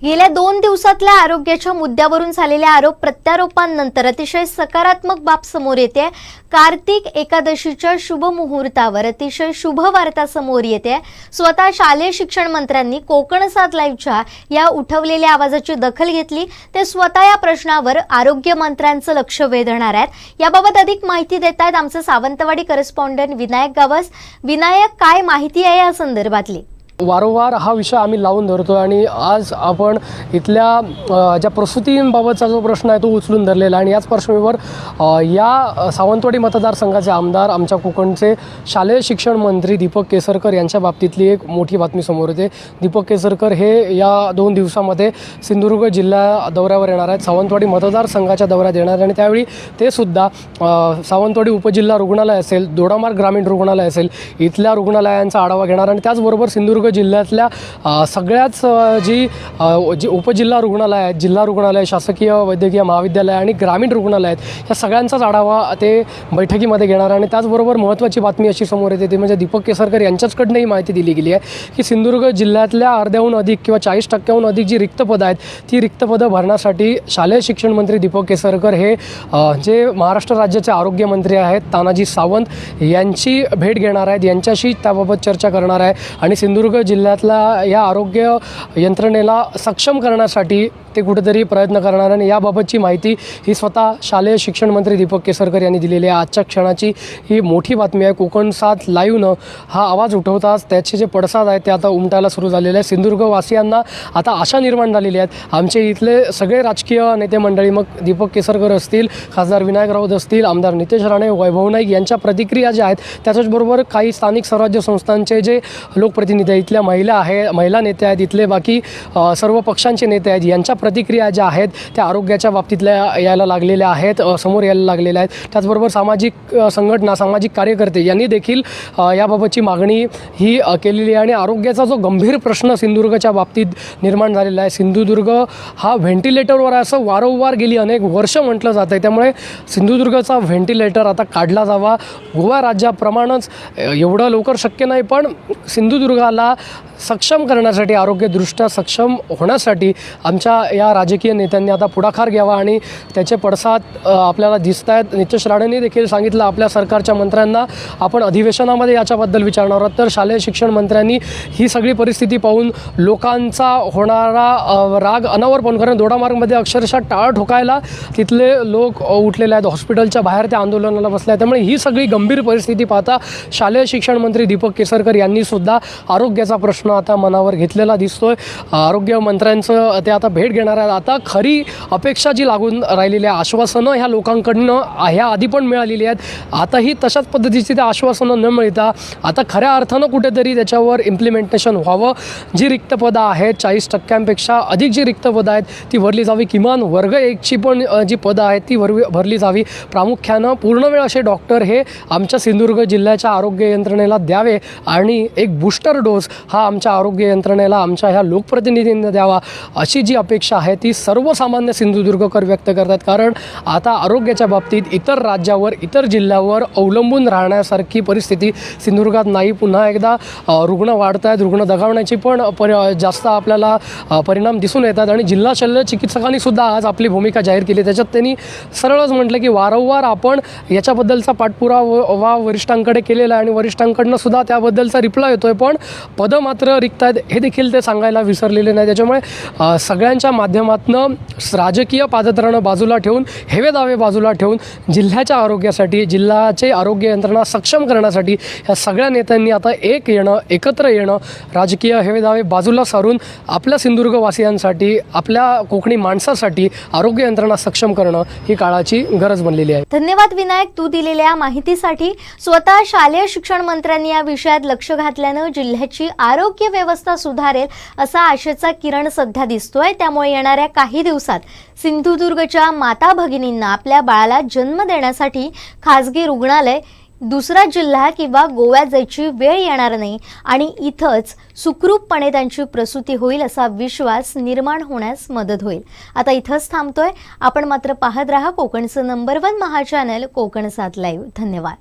गेल्या 2 दिवसातल्या आरोग्याच्या मुद्द्यावरून झालेल्या आरोप प्रत्यारोपांनंतर अतिशय सकारात्मक बाब समोर येते. कार्तिक एकादशीच्या शुभ मुहूर्तावर अतिशय शुभ वार्ता समोर येते. स्वतः शालेय शिक्षण मंत्र्यांनी कोकणसात लाईव्हच्या या उठवलेल्या आवाजाची दखल घेतली. ते स्वतः या प्रश्नावर आरोग्य मंत्र्यांचं लक्ष वेधणार आहेत. याबाबत अधिक माहिती देत आहेत आमचे सावंतवाडी करस्पॉन्डंट विनायक गावस. विनायक, काय माहिती आहे या संदर्भातली? वारंवार हा विषय आम्ही लावून धरतो आणि आज आपण इथल्या ज्या प्रसूतींबाबतचा जो प्रश्न आहे तो उचलून धरलेला आणि याच पार्श्वभूमीवर या सावंतवाडी मतदारसंघाचे आमदार, आमच्या कोकणचे शालेय शिक्षण मंत्री दीपक केसरकर यांच्या बाबतीतली एक मोठी बातमी समोर येते. दीपक केसरकर हे या 2 दिवसामध्ये सिंधुदुर्ग जिल्हा दौऱ्यावर येणार आहेत, सावंतवाडी मतदारसंघाच्या दौऱ्यात येणार आहेत आणि त्यावेळी ते सुद्धा सावंतवाडी उपजिल्हा रुग्णालय असेल, दोडामार्ग ग्रामीण रुग्णालय असेल, इथल्या रुग्णालयांचा आढावा घेणार आणि त्याचबरोबर सिंधुदुर्ग जिल्ह्यातल्या सगळ्याच जी उपजिल्हा रुग्णालय आहेत, जिल्हा रुग्णालय, शासकीय वैद्यकीय महाविद्यालय आणि ग्रामीण रुग्णालय आहेत, या सगळ्यांचाच आढावा ते बैठकीमध्ये घेणार. आणि त्याचबरोबर महत्त्वाची बातमी अशी समोर येते ती म्हणजे दीपक केसरकर यांच्याचकडनं ही माहिती दिली गेली आहे की सिंधुदुर्ग जिल्ह्यातल्या अर्ध्याहून अधिक किंवा 40% अधिक जी रिक्त पदं आहेत ती रिक्त पदं भरण्यासाठी शालेय शिक्षण मंत्री दीपक केसरकर हे जे महाराष्ट्र राज्याचे आरोग्यमंत्री आहेत तानाजी सावंत यांची भेट घेणार आहेत, यांच्याशी त्याबाबत चर्चा करणार आहे आणि सिंधुदुर्ग जिल्ह्यातल्या या आरोग्य यंत्रणेला सक्षम करण्यासाठी ते कुठेतरी प्रयत्न करणार. आणि याबाबतची माहिती ही स्वतः शालेय शिक्षण मंत्री दीपक केसरकर यांनी दिलेली आहे. आजच्या क्षणाची ही मोठी बातमी आहे. कोकणसात लाईव्हनं हा आवाज उठवताच त्याचे जे पडसाद आहेत ते आता उमटायला सुरू झालेले आहेत. सिंधुदुर्गवासियांना आता आशा निर्माण झालेली आहेत. आमचे इथले सगळे राजकीय नेते मंडळी, मग दीपक केसरकर असतील, खासदार विनायक राऊत असतील, आमदार नितेश राणे, वैभव नाईक यांच्या प्रतिक्रिया ज्या आहेत, त्याच्याचबरोबर काही स्थानिक स्वराज्य संस्थांचे जे लोकप्रतिनिधी आहेत, इथल्या महिला नेते आहेत, इथले बाकी सर्व पक्षांचे नेते आहेत, यांच्या प्रतिक्रिया ज्या आहेत त्या आरोग्याच्या बाबतीतल्या यायला लागलेल्या आहेत, समोर यायला लागलेल्या आहेत. त्याचबरोबर सामाजिक संघटना, सामाजिक कार्यकर्ते यांनी देखील याबाबतची मागणी ही केलेली आहे. आणि आरोग्याचा जो गंभीर प्रश्न सिंधुदुर्गच्या बाबतीत निर्माण झालेला आहे, सिंधुदुर्ग हा व्हेंटिलेटरवर असं वारंवार गेली अनेक वर्ष म्हटलं जातं आहे. त्यामुळे सिंधुदुर्गचा व्हेंटिलेटर आता काढला जावा. गोवा राज्याप्रमाणेच एवढं लवकर शक्य नाही, पण सिंधुदुर्गाला सक्षम करण्यासाठी, आरोग्यदृष्ट्या सक्षम होण्यासाठी आमच्या या राजकीय नेत्यांनी आता पुढाकार घ्यावा आणि त्याचे पडसाद आपल्याला दिसत आहेत. नितेश राणेंनी देखील सांगितलं आपल्या सरकारच्या मंत्र्यांना आपण अधिवेशनामध्ये याच्याबद्दल विचारणार आहोत. तर शालेय शिक्षण मंत्र्यांनी ही सगळी परिस्थिती पाहून लोकांचा होणारा राग अनावर पण, कारण दोडामार्गमध्ये अक्षरशः टाळ ठोकायला तिथले लोक उठलेले आहेत, हॉस्पिटलच्या बाहेर त्या आंदोलनाला बसले आहेत. त्यामुळे ही सगळी गंभीर परिस्थिती पाहता शालेय शिक्षण मंत्री दीपक केसरकर यांनी सुद्धा आरोग्याचा प्रश्न आता मनावर घेतलेला दिसतोय. आरोग्य मंत्र्यांचं ते आता भेट घेणार आहेत. आता खरी अपेक्षा जी लागून राहिलेली आहे, आश्वासनं ह्या लोकांकडनं ह्या आधी पण मिळालेली आहेत, आताही तशाच पद्धतीची त्या आश्वासनं न मिळता आता खऱ्या अर्थानं कुठेतरी त्याच्यावर इम्प्लिमेंटेशन व्हावं. जी रिक्त पदं आहेत, 40% अधिक जी रिक्त पदं आहेत ती भरली जावी. किमान वर्ग 1ची पण जी पदं आहेत ती भरली जावी. प्रामुख्यानं पूर्णवेळ असे डॉक्टर हे आमच्या सिंधुदुर्ग जिल्ह्याच्या आरोग्य यंत्रणेला द्यावे आणि एक बूस्टर डोस हा आमच्या आरोग्य यंत्रणेला, आमच्या ह्या लोकप्रतिनिधींना द्यावा, अशी जी अपेक्षा अपेक्षा आहे ती सर्वसामान्य सिंधुदुर्गकर व्यक्त करतात. कारण आता आरोग्याच्या बाबतीत इतर राज्यावर इतर जिल्ह्यावर अवलंबून राहण्यासारखी परिस्थिती सिंधुदुर्गात नाही. पुन्हा एकदा रुग्ण वाढत आहेत, रुग्ण दगावण्याची पण जास्त आपल्याला परिणाम दिसून येतात. आणि जिल्हा शल्य चिकित्सकांनी सुद्धा आज आपली भूमिका जाहीर केली. त्याच्यात त्यांनी सरळच म्हटलं की वारंवार आपण याच्याबद्दलचा पाठपुरावा वरिष्ठांकडे केलेला आहे आणि वरिष्ठांकडनं सुद्धा त्याबद्दलचा रिप्लाय येतोय, पण पदं मात्र रिक्त आहेत हे देखील ते सांगायला विसरलेले नाही. त्याच्यामुळे सगळ्यांच्या माध्यमातून राजकीय पादत्राणं बाजूला ठेवून, हेवे दावे बाजूला ठेवून जिल्ह्याच्या आरोग्यासाठी, जिल्ह्याचे आरोग्य यंत्रणा सक्षम करण्यासाठी या सगळ्या नेत्यांनी आता एकत्र येणं, राजकीय हेवे दावे बाजूला सारून आपल्या सिंधुदुर्गवासियांसाठी, आपल्या कोकणी माणसासाठी आरोग्य यंत्रणा सक्षम करणं ही काळाची गरज बनलेली आहे. धन्यवाद विनायक, तू दिलेल्या माहितीसाठी. स्वतः शालेय शिक्षण मंत्र्यांनी या विषयात लक्ष घातल्यानं जिल्ह्याची आरोग्य व्यवस्था सुधारेल असा आशेचा किरण सध्या दिसतोय. त्यामुळे येणाऱ्या काही दिवसात सिंधुदुर्गच्या माता भगिनींना आपल्या बाळाला जन्म देण्यासाठी खासगी रुग्णालय, दुसरा जिल्हा किंवा गोव्यात जायची वेळ येणार नाही आणि इथंच सुखरूपपणे त्यांची प्रसूती होईल असा विश्वास निर्माण होण्यास मदत होईल. आता इथंच थांबतोय आपण, मात्र पाहत राहा कोकणचं नंबर 1 महा चॅनल कोकण 7 लाईव्ह. धन्यवाद.